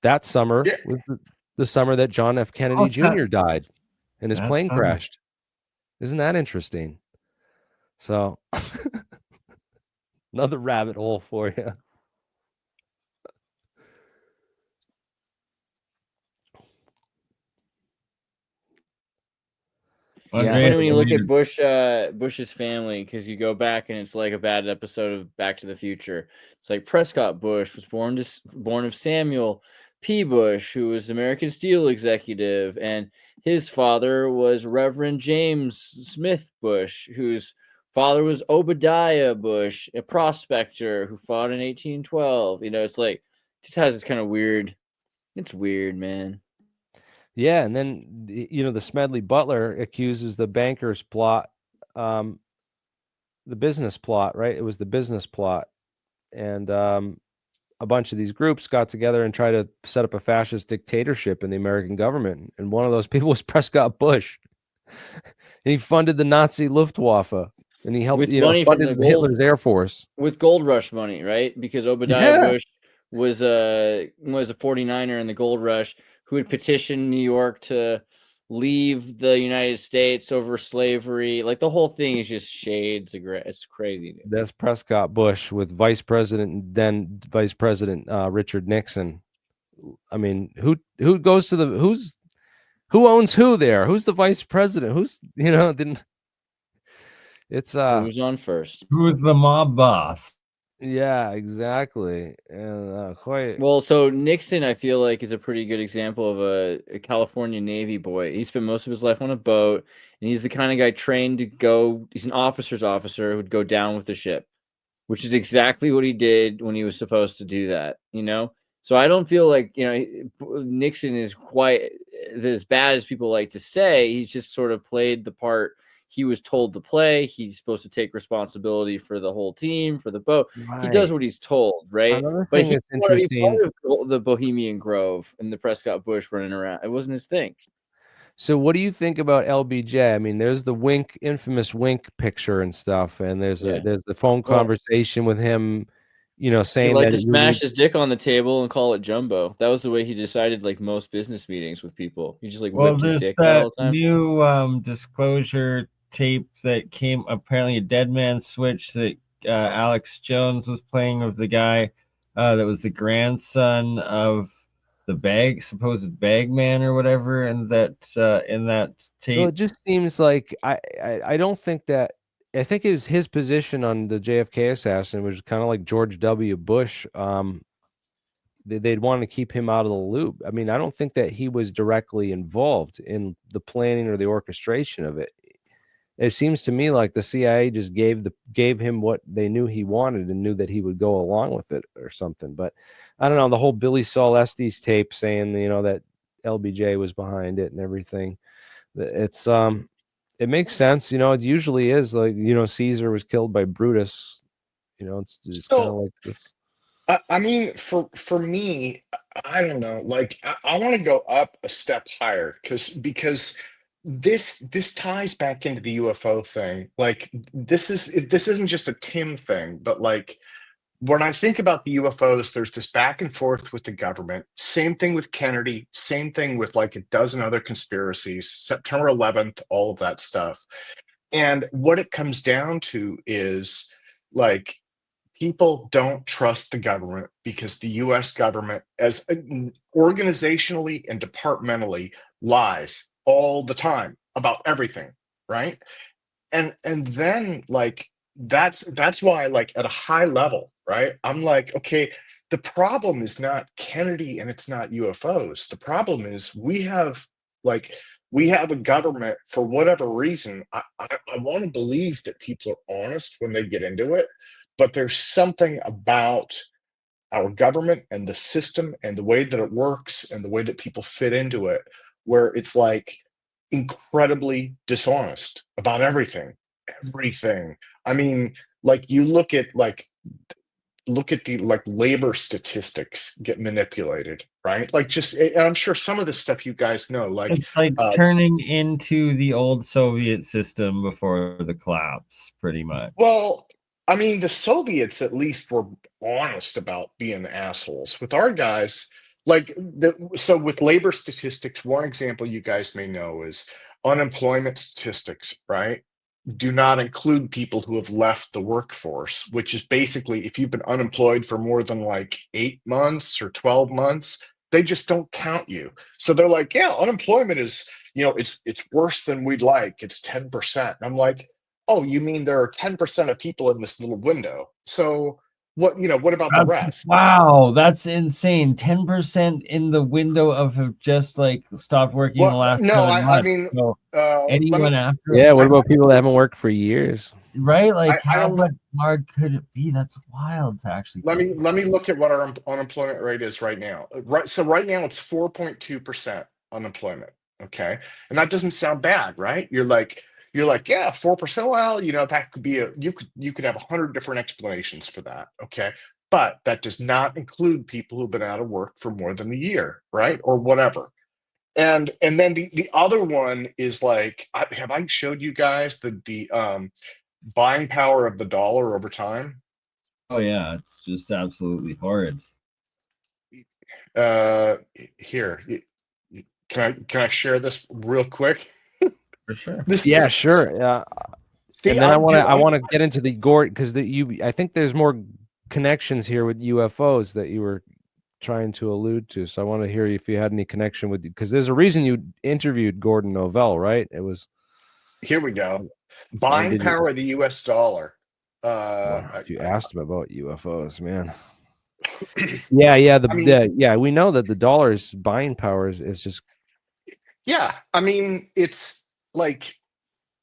S1: That summer was the summer that John F. Kennedy Jr. died and his plane crashed. Isn't that interesting? So, another rabbit hole for you.
S2: It's funny when you look at Bush's family, because you go back and it's like a bad episode of Back to the Future. It's like Prescott Bush was born of Samuel P. Bush, who was American Steel executive, and his father was Reverend James Smith Bush, whose father was Obadiah Bush, a prospector who fought in 1812. It's like, it just has this kind of weird. It's weird, man.
S1: Yeah, and then the Smedley Butler accuses the bankers plot, the business plot, right? It was the business plot, and a bunch of these groups got together and tried to set up a fascist dictatorship in the American government. And one of those people was Prescott Bush, and he funded the Nazi Luftwaffe, and he helped funded Hitler's Air Force
S2: with gold rush money, right? Because Obadiah Bush was a 49er in the gold rush who had petitioned New York to leave the United States over slavery. Like, the whole thing is just shades of gray. It's crazy, dude.
S1: That's Prescott Bush with then Vice President Richard Nixon. I mean, who goes to who owns who there? Who's the vice president? It's
S2: who's on first?
S3: Who's the mob boss?
S1: Yeah, exactly. And
S2: well, so Nixon, I feel like, is a pretty good example of a California Navy boy. He spent most of his life on a boat, and he's the kind of guy trained to go. He's an officer's officer who'd go down with the ship, which is exactly what he did when he was supposed to do that. So I don't feel like Nixon is quite as bad as people like to say. He's just sort of played the part he was told to play. He's supposed to take responsibility for the whole team, for the boat. Right. He does what he's told, right?
S1: Another thing that's interesting,
S2: the Bohemian Grove and the Prescott Bush running around. It wasn't his thing.
S1: So what do you think about LBJ? I mean, there's the infamous Wink picture and stuff, and there's the phone conversation with him, saying
S2: that to smash his dick on the table and call it jumbo. That was the way he decided, like, most business meetings with people. He just whipped his dick all the time.
S3: New disclosure tape that came, apparently a Dead Man Switch that Alex Jones was playing with the guy that was the grandson of the supposed bagman or whatever, and that in that tape.
S1: Well, it just seems like I don't think that. I think it was his position on the JFK assassin, which was kind of like George W. Bush. They'd want to keep him out of the loop. I mean, I don't think that he was directly involved in the planning or the orchestration of it. It seems to me like the CIA just gave him what they knew he wanted and knew that he would go along with it or something. But I don't know, the whole Billy Saul Estes tape saying, that LBJ was behind it and everything. It's it makes sense. It usually is like, Caesar was killed by Brutus. It's kind of like this.
S4: I mean, for me, I don't know. Like, I want to go up a step higher because this ties back into the UFO thing. Like, this isn't just a Tim thing, but like, when I think about the UFOs, there's this back and forth with the government. Same thing with Kennedy. Same thing with like a dozen other conspiracies. September 11th, all of that stuff. And what it comes down to is, like, people don't trust the government because the US government, as organizationally and departmentally, lies all the time about everything, right? And then, like, that's why, like, at a high level, right? I'm like, okay, the problem is not Kennedy and it's not UFOs. The problem is like we have a government for whatever reason. I want to believe that people are honest when they get into it, but there's something about our government and the system and the way that it works and the way that people fit into it, where it's like incredibly dishonest about everything. Everything. I mean, like you look at the like labor statistics get manipulated, right? Like just, and I'm sure some of the stuff you guys know, like
S3: It's like turning into the old Soviet system before the collapse, pretty much.
S4: well, I mean, the Soviets at least were honest about being assholes. With our guys, so with labor statistics, one example you guys may know is unemployment statistics, right? Do not include people who have left the workforce, which is basically if you've been unemployed for more than like 8 months or 12 months, they just don't count you. So they're like, yeah, unemployment is, it's worse than we'd like. It's 10%. And I'm like, oh, you mean there are 10% of people in this little window? So what about the rest?
S3: Wow, that's insane. 10% in the window of have just like stopped working in the
S4: Well,
S3: last
S4: no,
S3: 7 months.
S4: mean,
S3: So
S4: let
S3: anyone
S4: me.
S3: after
S1: Yeah, what
S4: I,
S1: about people that haven't worked for years?
S3: right? Like
S4: I
S3: how
S4: don't know.
S3: much hard could it be? That's wild to actually
S4: Let
S3: think
S4: me
S3: about.
S4: let me look at what our unemployment rate is right now. Right, so right now it's 4.2% unemployment. Okay, and that doesn't sound bad, right? You're like, yeah, 4%. Well, that could be you could have 100 different explanations for that. Okay, but that does not include people who've been out of work for more than a year, right, or whatever. And then the other one is like, have I showed you guys the buying power of the dollar over time?
S3: Oh yeah, it's just absolutely horrid.
S4: uh Here, can I share this real quick?
S3: For sure.
S4: This
S1: Yeah,
S4: is,
S1: sure. Yeah,
S4: see,
S1: and then I want to
S4: dude,
S1: I want to get into the Gord because I think there's more connections here with UFOs that you were trying to allude to. So I want to hear if you had any connection with, because there's a reason you interviewed Gordon Novell, right? It was,
S4: here we go.
S1: or
S4: Buying
S1: did you?
S4: power of the US dollar.
S1: Well,
S4: uh
S1: if you asked him about UFOs, man. Yeah,
S4: I mean,
S1: yeah, we know that the dollar's buying power is just.
S4: yeah, I mean, it's like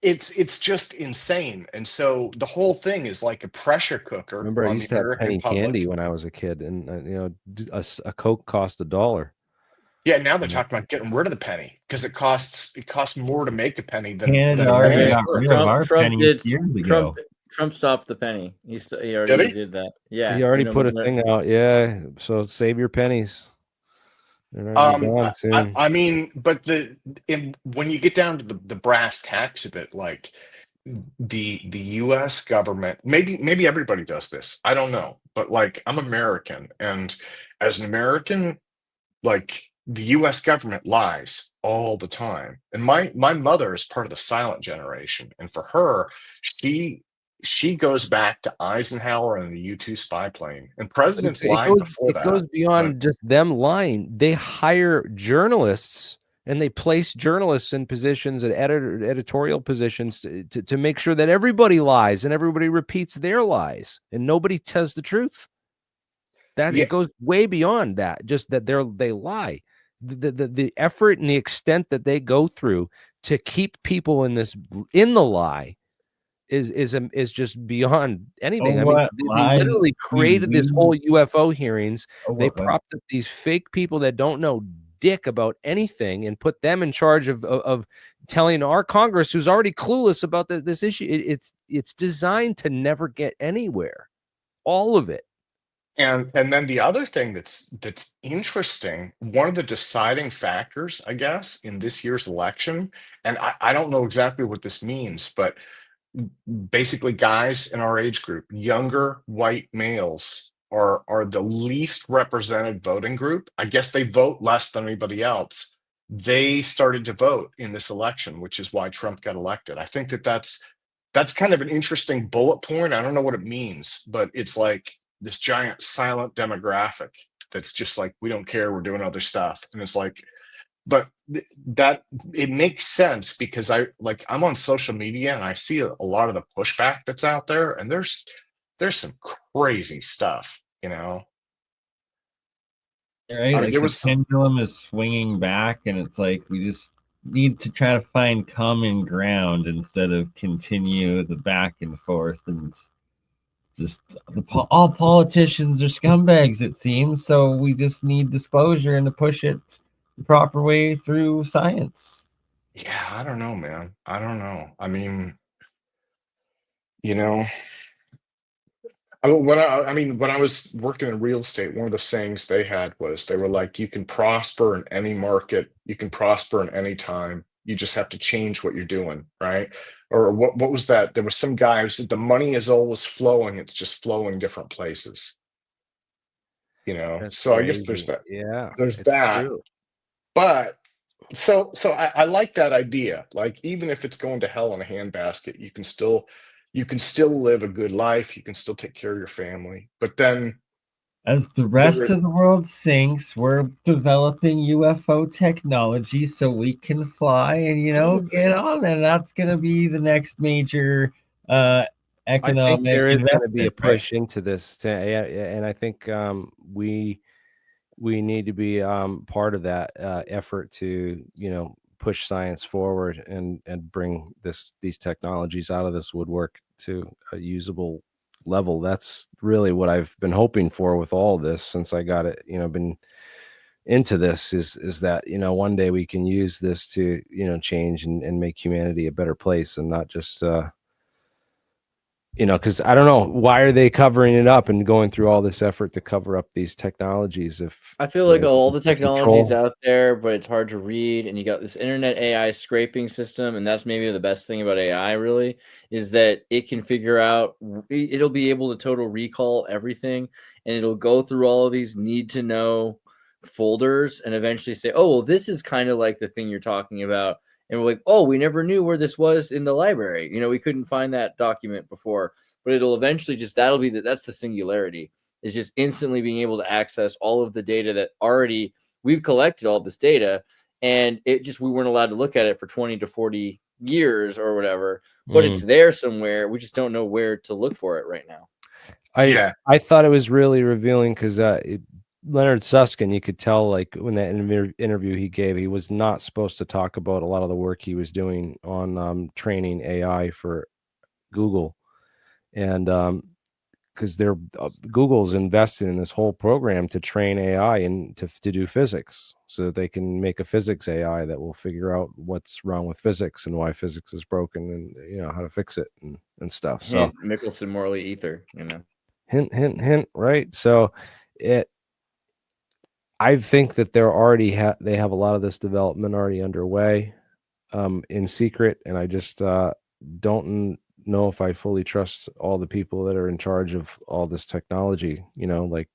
S4: it's just insane. And so the whole thing is like a pressure cooker
S1: Remember, I
S4: on the
S1: used to have
S4: American
S1: penny candy
S4: public.
S1: when I was a kid, and a Coke cost $1.
S4: Yeah, now they're
S1: You know?
S4: talking about getting rid of the penny because it costs more to make a penny than
S3: Canada
S4: a penny
S3: already
S4: is
S2: Yeah,
S3: got
S4: worth.
S3: rid of our
S2: Trump
S3: pennies
S2: did.
S3: years
S2: Trump
S3: ago.
S2: Trump stopped the penny. He
S4: Did
S2: already
S4: he?
S2: did that.
S1: He
S2: Yeah,
S1: already put a thing out. Yeah, so save your pennies. They're not gonna be gone soon.
S4: I mean, but when you get down to the brass tacks of it, like the U.S. government, maybe everybody does this. I don't know, but like I'm American, and as an American, like the U.S. government lies all the time. And my mother is part of the silent generation, and for her, she goes back to Eisenhower and the U-2 spy plane, and
S1: But it,
S4: presidents
S1: it
S4: lied
S1: goes
S4: before
S1: it goes
S4: that. But
S1: beyond just them lying. They hire journalists and they place journalists in positions and editorial positions to make sure that everybody lies and everybody repeats their lies and nobody tells the truth. That
S4: yeah,
S1: it goes way beyond that. Just that they lie. The effort and the extent that they go through to keep people in the lie is just beyond
S3: Oh,
S1: anything. I mean,
S3: what
S1: they
S3: lies
S1: literally created this
S3: we
S1: whole UFO hearings.
S3: oh,
S1: They
S3: what
S1: propped up these fake people that don't know dick about anything and put them in charge of telling our Congress, who's already clueless about this issue. It's designed to never get anywhere. All of it.
S4: and then the other thing that's interesting, one of the deciding factors, I guess, in this year's election, and I don't know exactly what this means, but basically guys in our age group, younger white males are the least represented voting group. I guess they vote less than anybody else. They started to vote in this election, which is why Trump got elected. I think that's kind of an interesting bullet point. I don't know what it means, but it's like this giant silent demographic that's just like, we don't care, we're doing other stuff. And it's like, but that it makes sense because I'm on social media and I see a lot of the pushback that's out there, and there's some crazy stuff, you know.
S3: Right?
S4: I mean,
S3: Like
S4: there
S3: the
S4: was
S3: pendulum is swinging back, and it's like we just need to try to find common ground instead of continue the back and forth. And just all politicians are scumbags, it seems. So we just need disclosure and to push it the proper way through science.
S4: yeah, I don't know, man. I don't know. I mean, you know, when I was working in real estate, one of the sayings they had was they were like, you can prosper in any market, you can prosper in any time. You just have to change what you're doing, right? Or what was that? There was some guy who said the money is always flowing, it's just flowing different places. You know,
S1: That's
S4: so I guess there's
S1: crazy.
S4: that.
S1: Yeah,
S4: There's
S1: it's
S4: that.
S1: true.
S4: But so I like that idea. Like even if it's going to hell in a handbasket, you can still live a good life. You can still take care of your family. But then
S3: As the rest
S4: there,
S3: of the world sinks, we're developing UFO technology so we can fly and, get on. And that's going to be the next major uh,
S1: I think
S3: economic
S1: there is going to be a
S3: investment, right?
S1: push into this, and I think we need to be part of that effort to push science forward and bring these technologies out of this woodwork to a usable level. That's really what I've been hoping for with all this since I got it, been into this is that one day we can use this to change and make humanity a better place, and not just because I don't know, why are they covering it up and going through all this effort to cover up these technologies if
S2: I feel like
S1: they're
S2: all the technology is
S1: control?
S2: out there, but it's hard to read. And you got this internet AI scraping system, and that's maybe the best thing about AI. Really, is that it can figure out. It'll be able to total recall everything, and it'll go through all of these need to know folders, and eventually say, "Oh, well, this is kind of like the thing you're talking about." And we're like, "Oh, we never knew where this was in the library. We couldn't find that document before." But it'll eventually that's the singularity, is just instantly being able to access all of the data that already we've collected all this data, and we weren't allowed to look at it for 20 to 40 years or whatever, but it's there somewhere. We just don't know where to look for it right now.
S4: yeah,
S1: I thought it was really revealing because Leonard Susskind, you could tell, like, when that interview he gave, he was not supposed to talk about a lot of the work he was doing on training AI for Google, and because Google's invested in this whole program to train AI and to do physics, so that they can make a physics AI that will figure out what's wrong with physics and why physics is broken, and how to fix it and stuff. So
S2: Hint, Mickelson Morley Ether,
S1: hint, hint, hint, right? So I think that they're already they have a lot of this development already underway in secret, and I just don't know if I fully trust all the people that are in charge of all this technology. Like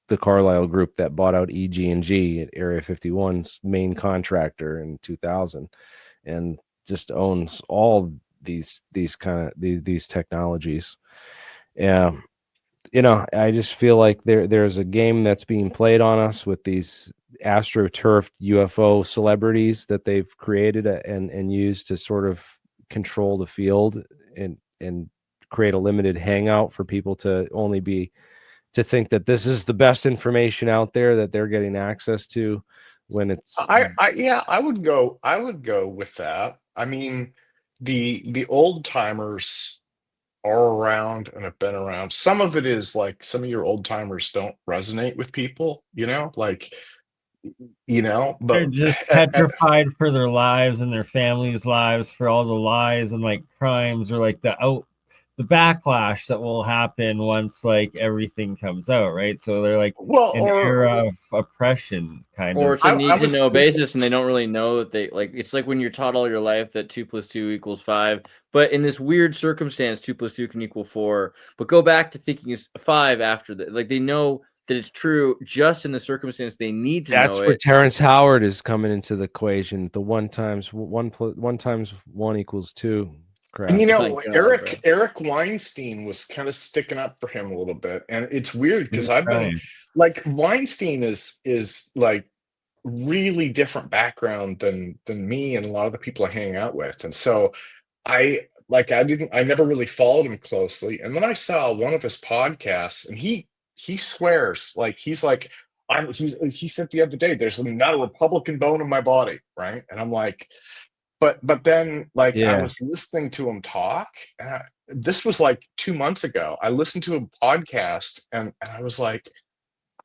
S1: the Carlyle Group that bought out EG&G at Area 51's main contractor in 2000, and just owns all these these technologies. Yeah. I just feel like there's a game that's being played on us with these astroturfed UFO celebrities that they've created and used to sort of control the field and create a limited hangout for people to think that this is the best information out there that they're getting access to, when it's
S4: yeah, I would go with that. I mean, the old timers are around and have been around. Some of it is like some of your old timers don't resonate with people, like,
S3: They're
S4: but
S3: just petrified for their lives and their families' lives, for all the lies and like crimes, or like the backlash that will happen once like everything comes out, right? So they're like
S4: well,
S3: an era of oppression, kind
S2: or
S3: of.
S2: some
S4: I
S2: need to
S4: was
S2: know
S4: thinking,
S2: basis, and they don't really know that they like. It's like when you're taught all your life that 2 + 2 = 5, but in this weird circumstance 2 + 2 can equal 4, but go back to thinking it's 5 after that. Like, they know that it's true just in the circumstance they need to know
S1: that's where
S2: it.
S1: Terrence Howard is coming into the equation. The 1 times 1 times 1 = 2
S4: and
S1: crap.
S2: My God, bro.
S4: Eric Weinstein was kind of sticking up for him a little bit, and it's weird because
S3: He's
S4: I've been
S3: trying.
S4: like Weinstein is like really different background than me and a lot of the people I hang out with. And so I never really followed him closely. And then I saw one of his podcasts, and he swears, like he's like, he said the other day, there's not a Republican bone in my body, right? And I'm like, but then like I
S1: Yeah.
S4: was listening to him talk. This was like 2 months ago. I listened to a podcast, and I was like,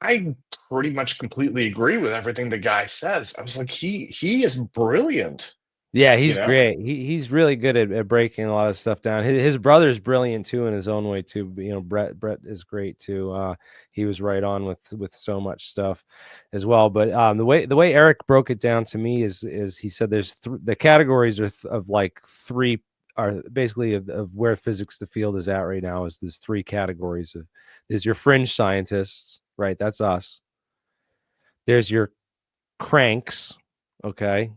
S4: I pretty much completely agree with everything the guy says. I was like, he is brilliant,
S1: Yeah,
S4: you
S1: he's
S4: know?
S1: great. He's really good at breaking a lot of stuff down. His brother's brilliant too in his own way too. But, Brett is great too. He was right on with so much stuff as well. But the way Eric broke it down to me is he said there's the categories are of like three are basically of where physics the field is at right now is there's three categories of there's your fringe scientists, right? That's us. There's your cranks, okay?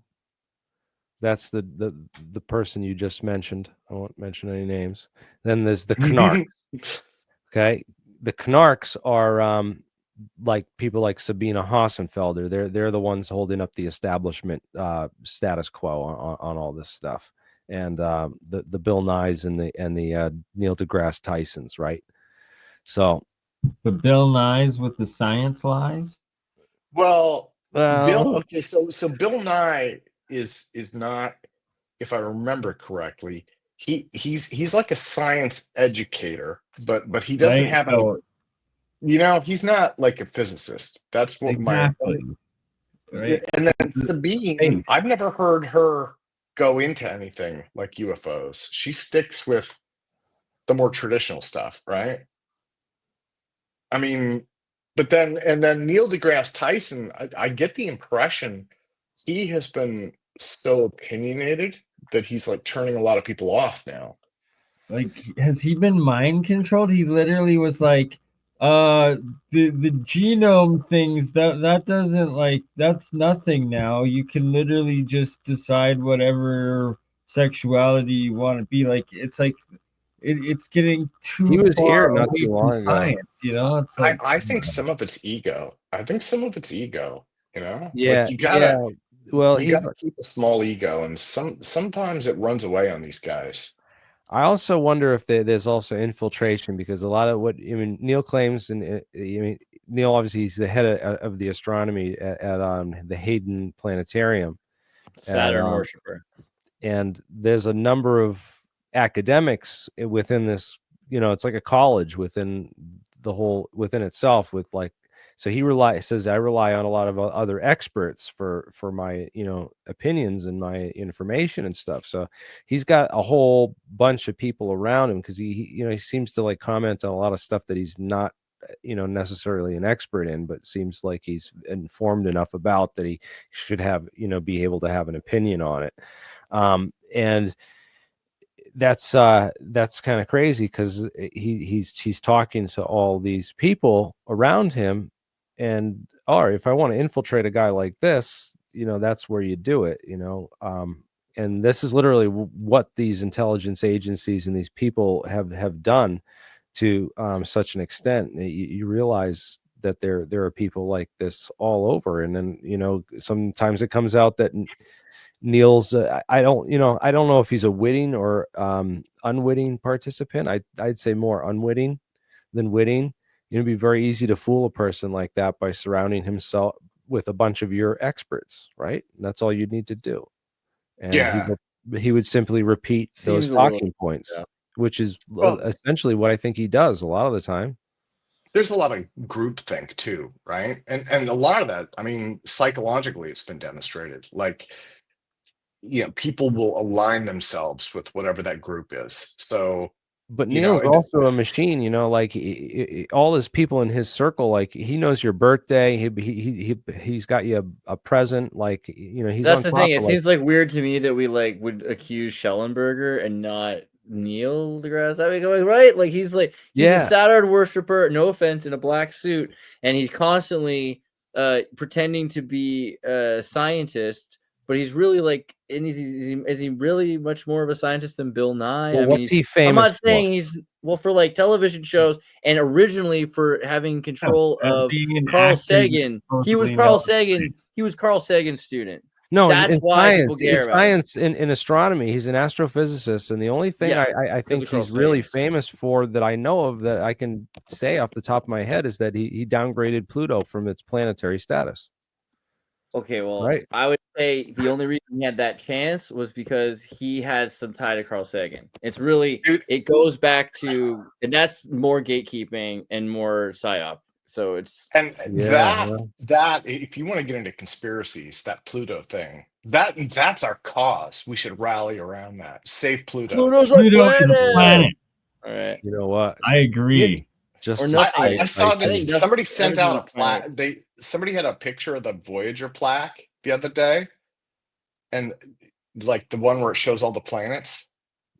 S1: That's the person you just mentioned. I won't mention any names. Then there's the Knark. Okay, the Knarks are like people like Sabina Hassenfelder. They're the ones holding up the establishment status quo on all this stuff, and the Bill Nyes and the Neil deGrasse Tysons, right? So
S3: The Bill Nyes with the science lies.
S4: Well, Bill.
S1: well,
S4: Okay, so Bill Nye is not, if I remember correctly, he's like a science educator, but he doesn't
S3: Right.
S4: have any.
S3: So
S4: He's not like a physicist. That's what my.
S3: exactly. Right.
S4: And then Sabine,
S3: Space.
S4: I've never heard her go into anything like UFOs. She sticks with the more traditional stuff, right? I mean, but then Neil deGrasse Tyson, I get the impression he has been so opinionated that he's like turning a lot of people off now.
S3: Like, has he been mind controlled? He literally was like, the genome things that doesn't like that's nothing now. You can literally just decide whatever sexuality you want to be. Like, it's like it's getting too
S1: he was here
S3: far
S1: not
S3: away
S1: too
S3: from
S1: long ago.
S3: science. It's like
S4: I think some of it's ego. I think some of it's ego,
S1: Yeah,
S4: like
S1: yeah. Well,
S4: you gotta keep a small ego, and sometimes it runs away on these guys.
S1: I also wonder if there's also infiltration because a lot of what Neil claims, and Neil obviously he's the head of the astronomy at the Hayden Planetarium,
S2: Saturn worshiper.
S1: and there's a number of academics within this. It's like a college within within itself with like. So he says I rely on a lot of other experts for my opinions and my information and stuff. So he's got a whole bunch of people around him because he seems to like comment on a lot of stuff that he's not necessarily an expert in, but seems like he's informed enough about that he should have be able to have an opinion on it. And that's kind of crazy because he's talking to all these people around him, and if I want to infiltrate a guy like this, that's where you do it, and this is literally what these intelligence agencies and these people have done to such an extent. You realize that there are people like this all over, and then sometimes it comes out that Neil's I don't know if he's a witting or unwitting participant. I'd say more unwitting than witting. It'd be very easy to fool a person like that by surrounding himself with a bunch of your experts, right? And that's all you'd need to do. And
S4: Yeah.
S1: he would simply repeat those
S2: Seems a little-
S1: talking points,
S2: yeah.
S1: which is
S4: Well,
S1: essentially what I think he does a lot of the time.
S4: there's a lot of groupthink too, right? And a lot of that, I mean, psychologically, it's been demonstrated. Like, people will align themselves with whatever that group is. So,
S1: But Neil's also a machine, like all his people in his circle, like he knows your birthday. He's got you a present, like he's.
S2: That's
S1: on
S2: the
S1: top
S2: thing. It
S1: of,
S2: seems like weird to me that we like would accuse Schellenberger and not Neil deGrasse. I mean, going right, like he's a Saturn worshiper. No offense, in a black suit, and he's constantly pretending to be a scientist but he's really like, and is he really much more of a scientist than Bill Nye?
S1: Well,
S2: I mean,
S1: what's he
S2: I'm
S1: famous
S2: not saying
S1: for?
S2: he's for like television shows, and originally for having control of
S3: being an
S2: Carl
S3: actor,
S2: Sagan. He was
S3: supposedly
S2: Carl
S3: known.
S2: Sagan. He was Carl Sagan's student.
S1: No,
S2: That's
S1: in
S2: why people care about him.
S1: in astronomy, he's an astrophysicist, and the only thing
S2: Yeah,
S1: I
S2: because
S1: think
S2: of Carl
S1: he's really
S2: Sagan.
S1: famous for that I know of that I can say off the top of my head is that he downgraded Pluto from its planetary status.
S2: Okay, well,
S1: Right.
S2: I would say the only reason he had that chance was because he had some tie to Carl Sagan. It's really, it goes back to, and that's more gatekeeping and more psyop. So it's
S4: that if you want to get into conspiracies, that Pluto thing, that's our cause. We should rally around that. Save Pluto.
S2: Pluto's
S3: Pluto is a planet.
S2: All right.
S1: You know what?
S3: I agree.
S1: Just
S2: Or nothing.
S4: I saw this.
S2: think
S4: Somebody
S2: nothing-
S4: sent out a
S2: everything's a
S4: plaque. Somebody had a picture of the Voyager plaque the other day, and like the one where it shows all the planets.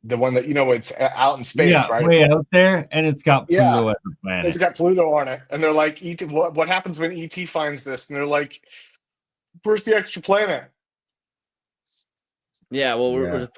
S4: The one that it's out in space,
S3: Yeah,
S4: right?
S3: way out there, and it's got Pluto as a planet.
S4: It's got Pluto on it, and they're like, "ET, what happens when ET finds this?" And they're like, "Where's the extra planet?"
S2: Yeah, well,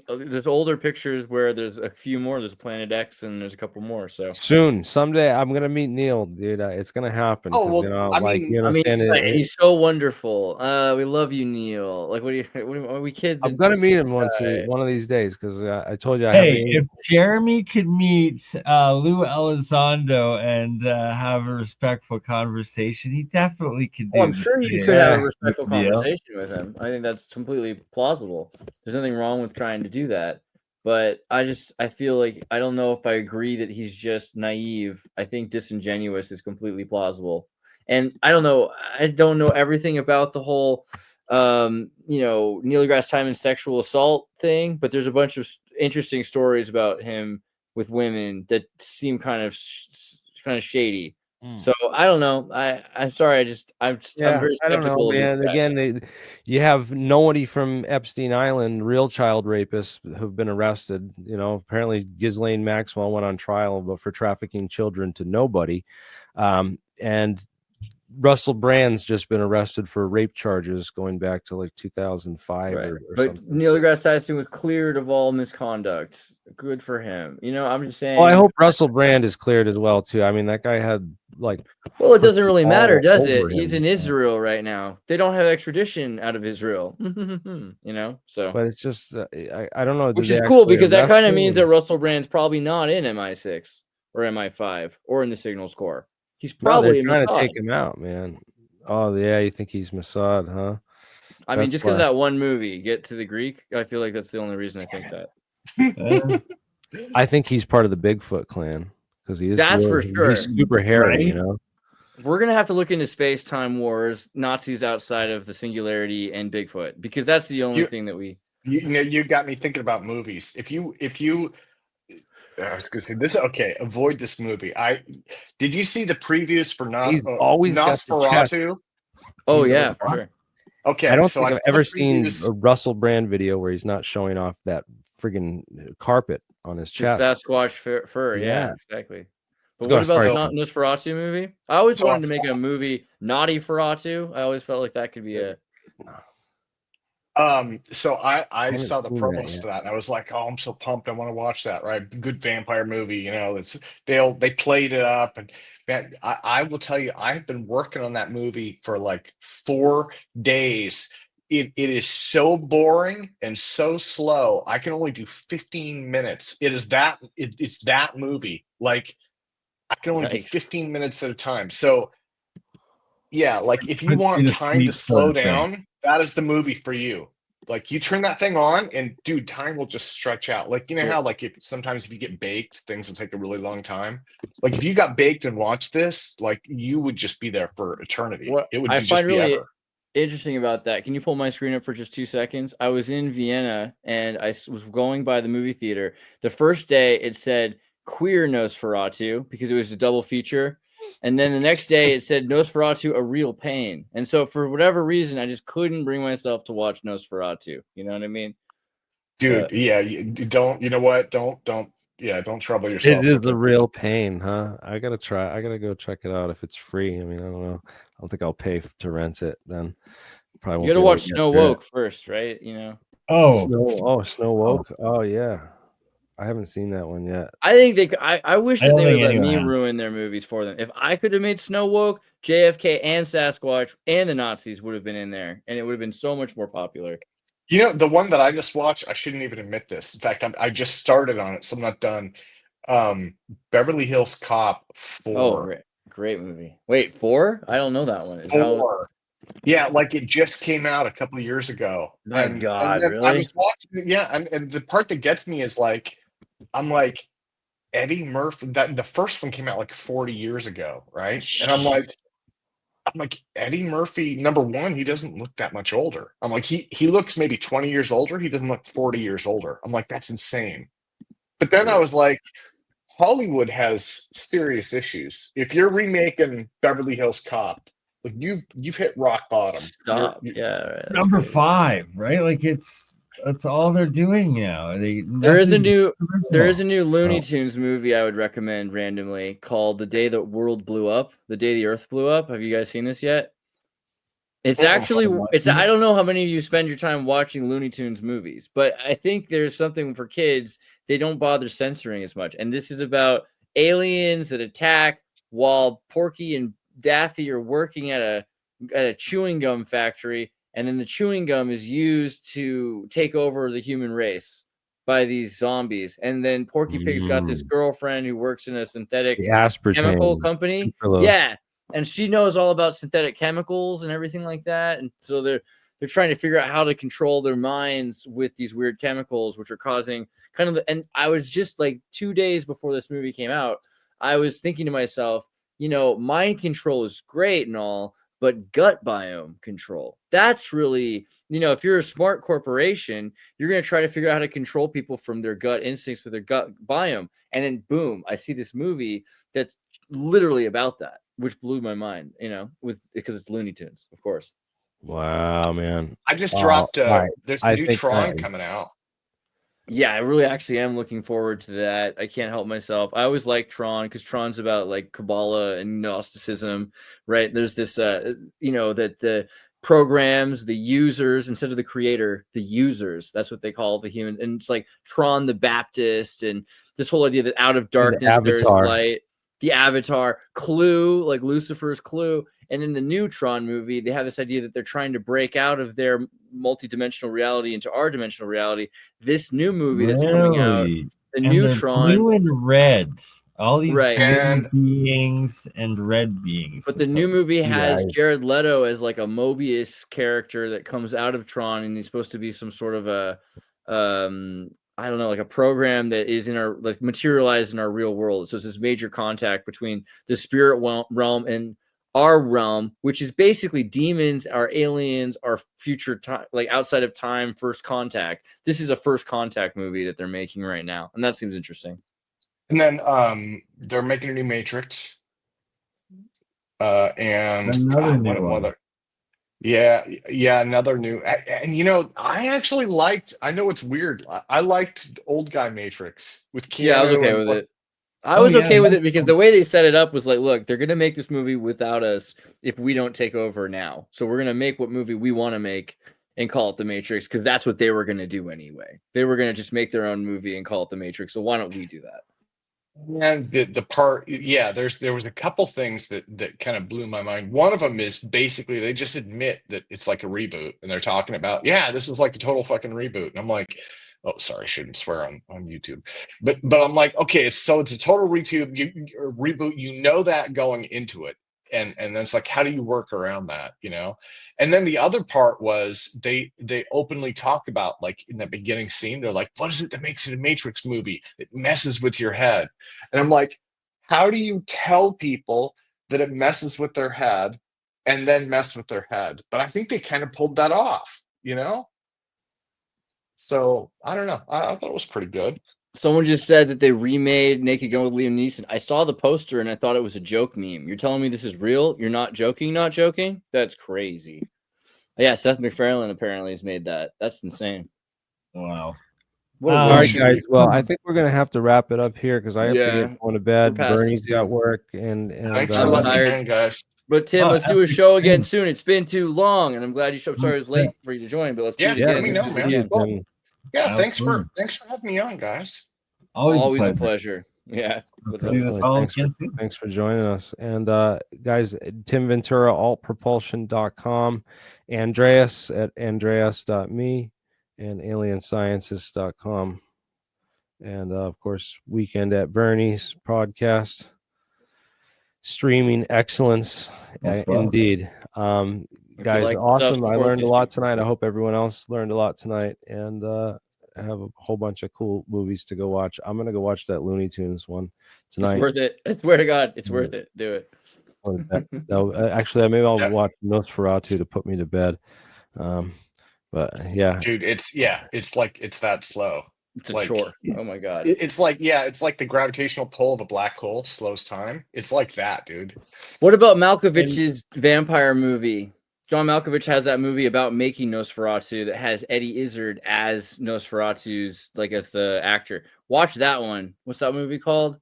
S2: there's older pictures where there's a few more. There's Planet X, and there's a couple more. So
S1: someday I'm gonna meet Neil, dude. It's gonna happen.
S4: Oh,
S1: 'cause,
S4: well, I mean,
S2: he's so wonderful. We love you, Neil. Like, are we kids?
S1: I'm gonna meet him one of these days because I told you.
S3: If Jeremy could meet Lou Elizondo and have a respectful conversation, he definitely could do.
S2: I'm sure you could have a respectful conversation with him. I think that's completely plausible. There's nothing wrong with trying to do that. But I feel like I don't know if I agree that he's just naive. I think disingenuous is completely plausible. And I don't know everything about the whole Neil deGrasse Tyson sexual assault thing, but there's a bunch of interesting stories about him with women that seem kind of shady. So I don't know. I'm sorry. I'm very skeptical.
S1: I don't know, man. Again, you have nobody from Epstein Island, real child rapists who've been arrested. Apparently Ghislaine Maxwell went on trial for trafficking children to nobody, and Russell Brand's just been arrested for rape charges going back to like 2005 or
S2: but
S1: something.
S2: Neil deGrasse Tyson was cleared of all misconduct. Good for him. I'm just saying.
S1: Well, I hope Russell Brand is cleared as well too. I mean, that guy had
S2: Well, it doesn't really matter, does it?
S1: over
S2: He's
S1: him.
S2: in Israel right now. They don't have extradition out of Israel. So.
S1: But it's just I don't know.
S2: Which is cool because that kind of means that Russell Brand's probably not in MI6 or MI5 or in the Signals Corps. He's probably
S1: trying to take him out, man. Oh yeah, you think he's Mossad, huh?
S2: I mean, just because of that one movie, Get to the Greek, I feel like that's the only reason I think that.
S1: I think he's part of the Bigfoot clan because he is.
S2: That's for sure.
S1: He's super hairy,
S3: Right?
S2: We're gonna have to look into space-time wars, Nazis outside of the singularity, and Bigfoot because that's the only thing that we.
S4: You got me thinking about movies. If you I was gonna say this. Okay, avoid this movie. Did you see the previews for
S1: He's always got the
S4: Nosferatu?
S2: Oh yeah, for sure.
S4: Okay,
S1: I don't
S4: so
S1: think I've
S4: saw
S1: ever
S4: the
S1: seen
S4: previews.
S1: a Russell Brand video where he's not showing off that friggin' carpet on his
S2: Just
S1: chest.
S2: Sasquatch fur. Yeah,
S1: Yeah.
S2: exactly.
S1: Let's
S2: But
S1: go,
S2: what about
S1: sorry.
S2: the Nosferatu movie? I always
S4: So
S2: wanted to make a movie Naughty Feratu. I always felt like that could be a.
S4: So I saw the
S1: seen that
S4: promos
S1: yet.
S4: for that, and I was like, "Oh, I'm so pumped! I want to watch that." Right, good vampire movie. They played it up, and man, I will tell you, I've been working on that movie for like 4 days. It is so boring and so slow. I can only do 15 minutes. It's that movie. Like I can only do 15 minutes at a time. So yeah, like if you
S3: Puts
S4: want
S3: you to
S4: time to
S3: sleep
S4: slow
S3: sort of thing.
S4: down, that is the movie for you. Like you turn that thing on and dude, time will just stretch out. Like how like sometimes if you get baked, things will take a really long time. Like if you got baked and watched this, like you would just be there for eternity. It would just be ever.
S2: Interesting about that. Can you pull my screen up for just 2 seconds? I was in Vienna and I was going by the movie theater. The first day it said Queer Nosferatu because it was a double feature. And then the next day it said Nosferatu, A Real Pain. And so for whatever reason, I just couldn't bring myself to watch Nosferatu. You know what I mean?
S4: Dude, yeah, don't, you know what? Don't trouble yourself.
S1: It is a real pain, huh? I gotta go check it out if it's free. I mean, I don't know. I don't think I'll pay to rent it then. Probably
S2: You got to
S1: won't
S2: watch
S1: be able to get
S2: Snow
S1: through it.
S2: Woke first, right? You know.
S1: Snow Woke. Oh yeah, I haven't seen that one yet.
S2: I think I wish
S3: I
S2: that
S3: don't
S2: they would
S3: think
S2: let me
S3: anyone has.
S2: ruin their movies for them. If I could have made Snow Woke, JFK and Sasquatch and the Nazis would have been in there, and it would have been so much more popular.
S4: You know, the one that I just watched, I shouldn't even admit this. In fact, I just started on it, so I'm not done. Beverly Hills Cop 4.
S2: Oh, great movie. Wait, 4? I don't know that one. Is that
S4: 4. Yeah, like it just came out a couple of years ago.
S2: My
S4: and
S2: God,
S4: then I
S2: really?
S4: was watching it, yeah, and the part that gets me is like, I'm like, Eddie Murphy, that the first one came out like 40 years ago, right? And I'm like, Eddie Murphy, number one, he doesn't look that much older. I'm like, he looks maybe 20 years older. He doesn't look 40 years older. I'm like, that's insane. But then I was like, Hollywood has serious issues. If you're remaking Beverly Hills Cop, like you've hit rock bottom.
S2: Stop. Yeah. Right,
S3: Number 5, right? Like that's all they're doing now.
S2: There is a
S3: nothing
S2: new Looney
S1: Oh.
S2: Tunes movie I would recommend randomly called The Day the World Blew Up, The Day the Earth Blew Up. Have you guys seen this yet? It's actually I don't know how many of you spend your time watching Looney Tunes movies, but I think there's something for kids. They don't bother censoring as much. And this is about aliens that attack while Porky and Daffy are working at a chewing gum factory, and then the chewing gum is used to take over the human race by these zombies. And then Porky Pig's got this girlfriend who works in a synthetic
S1: The aspartame
S2: chemical company.
S1: sucralose.
S2: Yeah. And she knows all about synthetic chemicals and everything like that. And so they're trying to figure out how to control their minds with these weird chemicals, which are causing kind of and I was just like 2 days before this movie came out, I was thinking to myself, mind control is great and all, but gut biome control, that's really, if you're a smart corporation, you're going to try to figure out how to control people from their gut instincts with their gut biome. And then boom, I see this movie that's literally about that, which blew my mind, because it's Looney Tunes, of course.
S1: Wow, man.
S4: I just dropped
S1: right.
S4: there's
S1: I
S4: a new
S1: think
S4: Tron coming out.
S2: Yeah, I really actually am looking forward to that. I can't help myself. I always like Tron because Tron's about like Kabbalah and Gnosticism, right? There's this, that the programs, the users, instead of the creator, the users, that's what they call the human. And it's like Tron the Baptist and this whole idea that out of darkness there's light. The Avatar, Clue, like Lucifer's Clue. And then the new Tron movie, they have this idea that they're trying to break out of their multidimensional reality into our dimensional reality. This new movie that's coming out, the new Tron,
S3: blue and red, all these
S2: right,
S3: blue beings and red beings.
S2: But the new movie has Jared Leto as like a Mobius character that comes out of Tron, and he's supposed to be some sort of a I don't know, like a program that is in our, like, materialized in our real world. So it's this major contact between the spirit realm and our realm, which is basically demons, our aliens, our future time, like outside of time, first contact. This is a first contact movie that they're making right now, and that seems interesting.
S4: And then they're making a new Matrix. And
S3: another new one.
S4: Yeah, another new. And I actually liked. I know it's weird. I liked old guy Matrix with Keanu.
S2: Yeah, I was okay with it. I was okay with it because the way they set it up was like, look, they're gonna make this movie without us if we don't take over now. So we're gonna make what movie we want to make and call it The Matrix because that's what they were gonna do anyway. They were gonna just make their own movie and call it The Matrix. So why don't we do that?
S4: And the part, yeah, there was a couple things that kind of blew my mind. One of them is basically they just admit that it's like a reboot, and they're talking about, yeah, this is like a total fucking reboot. And I'm like, oh, sorry, I shouldn't swear on YouTube, but I'm like, okay, it's a total reboot. You know that going into it, and then it's like, how do you work around that, And then the other part was they openly talked about, like, in the beginning scene, they're like, what is it that makes it a Matrix movie? It messes with your head. And I'm like, how do you tell people that it messes with their head and then mess with their head? But I think they kind of pulled that off, So I don't know. I thought it was pretty good.
S2: Someone just said that they remade Naked Gun with Liam Neeson. I saw the poster and I thought it was a joke meme. You're telling me this is real? You're not joking? Not joking? That's crazy. Yeah, Seth MacFarlane apparently has made that. That's insane.
S3: Wow.
S1: All right, guys. Well, I think we're gonna have to wrap it up here because I have to get going to bed.
S2: Bernie's
S1: got work, and
S4: thanks for letting me in, guys.
S2: But Tim,
S3: Oh,
S2: let's do a
S3: epic
S2: show again
S3: stream.
S2: soon. It's been too long, and I'm glad you showed up. Sorry it was late for you to join, but let's do it
S4: Yeah,
S2: again.
S4: let me
S1: good
S4: know,
S1: to
S4: man.
S1: see you,
S4: Well,
S1: Tim.
S4: yeah, thanks
S3: Absolutely.
S4: for having me on, guys.
S3: Always
S2: a pleasure. Yeah.
S3: Let's do this
S1: Definitely.
S3: all
S1: Thanks
S3: again soon.
S1: Thanks for joining us. And guys, Tim Ventura, altpropulsion.com, Andreas at andreas.me, and AlienScientist.com. And of course, Weekend at Bernie's podcast. Streaming excellence,
S3: That's right.
S1: indeed.
S2: If you
S1: Guys,
S2: like the stuff,
S1: awesome. I
S2: support
S1: learned a
S2: these
S1: lot
S2: people.
S1: tonight. I hope everyone else learned a lot tonight. And I have a whole bunch of cool movies to go watch. I'm gonna go watch that Looney Tunes one tonight.
S2: It's worth it. I swear to God, it's worth it. Do it.
S1: Actually, maybe I'll
S4: Yeah.
S1: watch Nosferatu to put me to bed. But yeah,
S4: Dude, it's that slow.
S2: It's a
S4: Like,
S2: chore. Oh my God.
S4: it's like the gravitational pull of a black hole slows time. It's like that, dude.
S2: What about Malkovich's vampire movie? John Malkovich has that movie about making Nosferatu that has Eddie Izzard as Nosferatu's, like, as the actor. Watch that one. What's that movie called?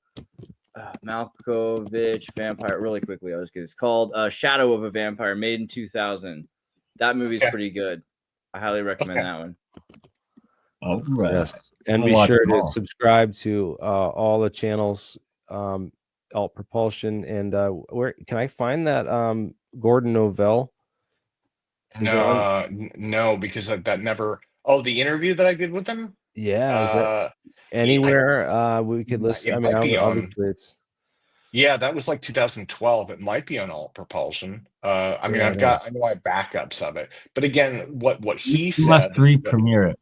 S2: Malkovich vampire. Really quickly, I'll just get it. It's called Shadow of a Vampire, made in 2000. That movie's
S4: Okay.
S2: pretty good. I highly recommend that one.
S3: All right.
S1: yes. And
S3: I'll
S1: be
S3: watch
S1: sure
S3: them
S1: to
S3: all.
S1: subscribe to all the channels, Alt Propulsion. And where can I find that Gordon Novell? Is there one?
S4: No, because that never. Oh, the interview that I did with him.
S1: Yeah, is that anywhere we could listen?
S4: It
S1: I mean,
S4: might be on.
S1: obviously it's.
S4: Yeah, that was like 2012. It might be on Alt Propulsion. I mean,
S1: Yeah,
S4: I know I have backups of it, but again, what he
S3: You
S4: said.
S3: must re-premiere it.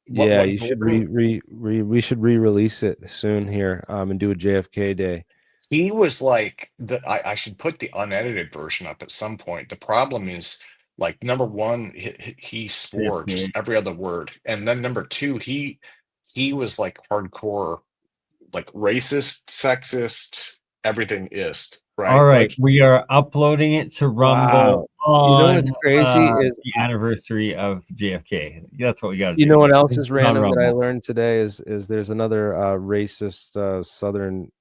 S1: Yeah,
S4: what
S1: you should
S4: Gordon-
S1: we should re-release it soon here and do a JFK day.
S4: He was like I should put the unedited version up at some point. The problem is, like, number one, he swore just every other word, and then number two, he was like hardcore, like racist, sexist, everything ist, right?
S3: All right,
S4: Like,
S3: we are uploading it to Rumble
S1: Wow. You know
S3: on
S1: what's crazy is
S3: the anniversary of JFK. That's what we got to do.
S1: you know what else
S3: It's
S1: is
S3: on
S1: random that I
S3: Rumble.
S1: learned today is there's another racist Southern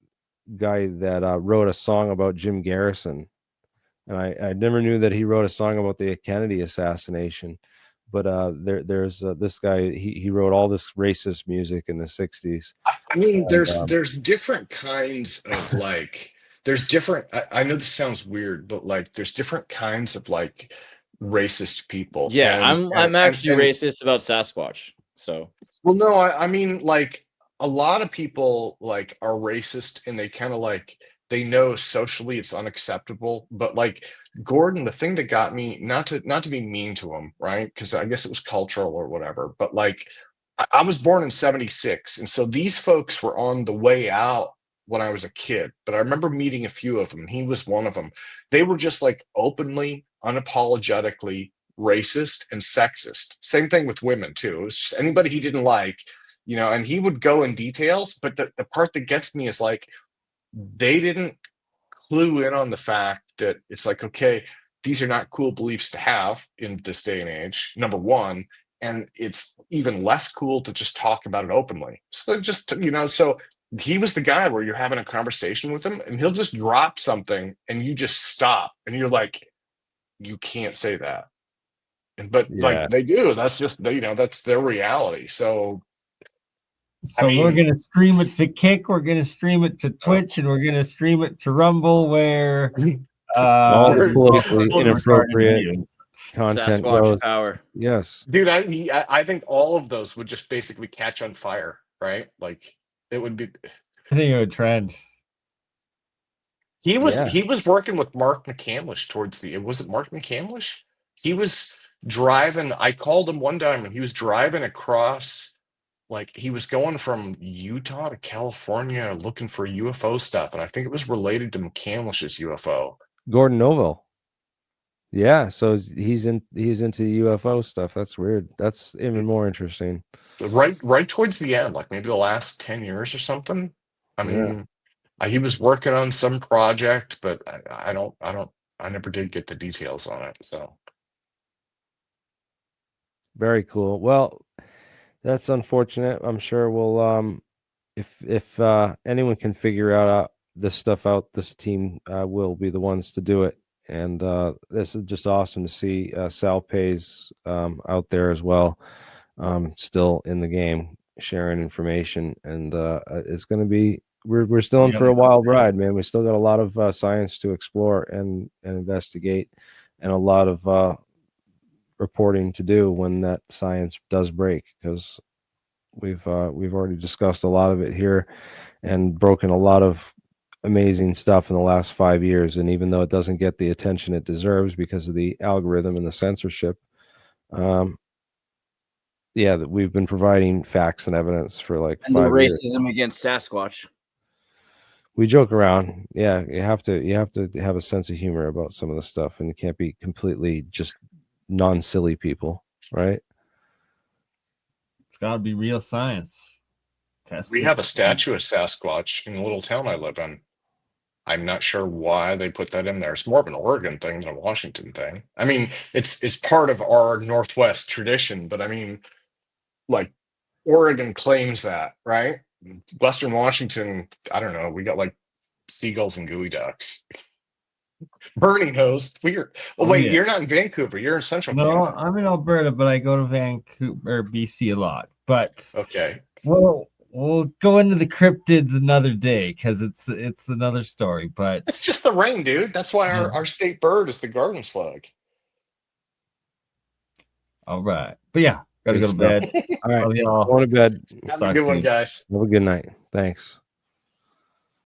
S1: guy that wrote a song about Jim Garrison, and I never knew that he wrote a song about the Kennedy assassination. But there's this guy. He wrote all this racist music in the '60s.
S4: I mean,
S1: And,
S4: there's different kinds of like, there's different. I know this sounds weird, but like, there's different kinds of like racist people.
S2: Yeah, I'm actually
S4: and
S2: racist about Sasquatch. So
S4: well, no, I mean, like, a lot of people like are racist, and they kind of like, they know socially it's unacceptable, but like Gordon, the thing that got me, not to be mean to him, right? Because I guess it was cultural or whatever, but like, I was born in '76, and so these folks were on the way out when I was a kid. But I remember meeting a few of them, and he was one of them. They were just like openly, unapologetically racist and sexist. Same thing with women too. It was just anybody he didn't like, and he would go in details. But the part that gets me is like, they didn't clue in on the fact that it's like, okay, these are not cool beliefs to have in this day and age, number one, and it's even less cool to just talk about it openly. So just, so he was the guy where you're having a conversation with him and he'll just drop something and you just stop and you're like, you can't say that. But
S1: Yeah.
S4: like, they do. That's just, that's their reality. So
S3: So we're going to stream it to Kick, we're going to stream it to Twitch, and we're going to stream it to Rumble, where
S1: all the
S3: there's
S1: politically
S3: also
S1: inappropriate
S3: retarded videos.
S1: content
S2: Sasquatch
S1: goes.
S2: power.
S1: Yes,
S4: dude, I think all of those would just basically catch on fire, right? Like, it would be.
S3: I think it would trend.
S4: He was working with Mark McCandlish was it Mark McCandlish? He was driving. I called him one time and he was driving across, like, he was going from Utah to California looking for UFO stuff, and I think it was related to McCandlish's UFO.
S1: Gordon Novell. Yeah, so he's into UFO stuff. That's weird. That's even more interesting.
S4: Right towards the end, like maybe the last 10 years or something. I mean, he was working on some project, but I never did get the details on it. So
S1: very cool. Well, that's unfortunate. I'm sure we'll if anyone can figure out this stuff out, this team will be the ones to do it. And this is just awesome to see Sal Pays out there as well, still in the game, sharing information. And it's going to be, we're still in for a wild ride, man. We still got a lot of science to explore and investigate, and a lot of reporting to do when that science does break, because we've already discussed a lot of it here and broken a lot of amazing stuff in the last 5 years. And even though it doesn't get the attention it deserves because of the algorithm and the censorship, yeah, that we've been providing facts and evidence for like
S2: and
S1: 5
S2: the
S1: years.
S2: racism against Sasquatch.
S1: We joke around. Yeah, you have to have a sense of humor about some of the stuff, and you can't be completely just non-silly people, right?
S3: It's got to be real science.
S4: We have a statue of Sasquatch in a little town I live in. I'm not sure why they put that in there. It's more of an Oregon thing than a Washington thing. I mean, it's part of our Northwest tradition, but I mean, like, Oregon claims that, right? Western Washington, I don't know. We got like seagulls and gooey ducks. Bernie knows. We're wait,
S3: yeah.
S4: You're not in Vancouver. You're in Central
S3: No,
S4: Canada.
S3: I'm in Alberta, but I go to Vancouver, BC a lot. But
S4: Okay.
S3: we'll go into the cryptids another day because it's another story. But
S4: It's just the rain, dude. That's why our state bird is the garden slug.
S3: all right. But yeah, gotta
S1: Good
S3: go to bed.
S1: All right,
S3: Love y'all.
S1: going to bed.
S4: Have a
S3: Talk
S4: good one,
S3: soon.
S4: guys.
S1: Have a good night. Thanks.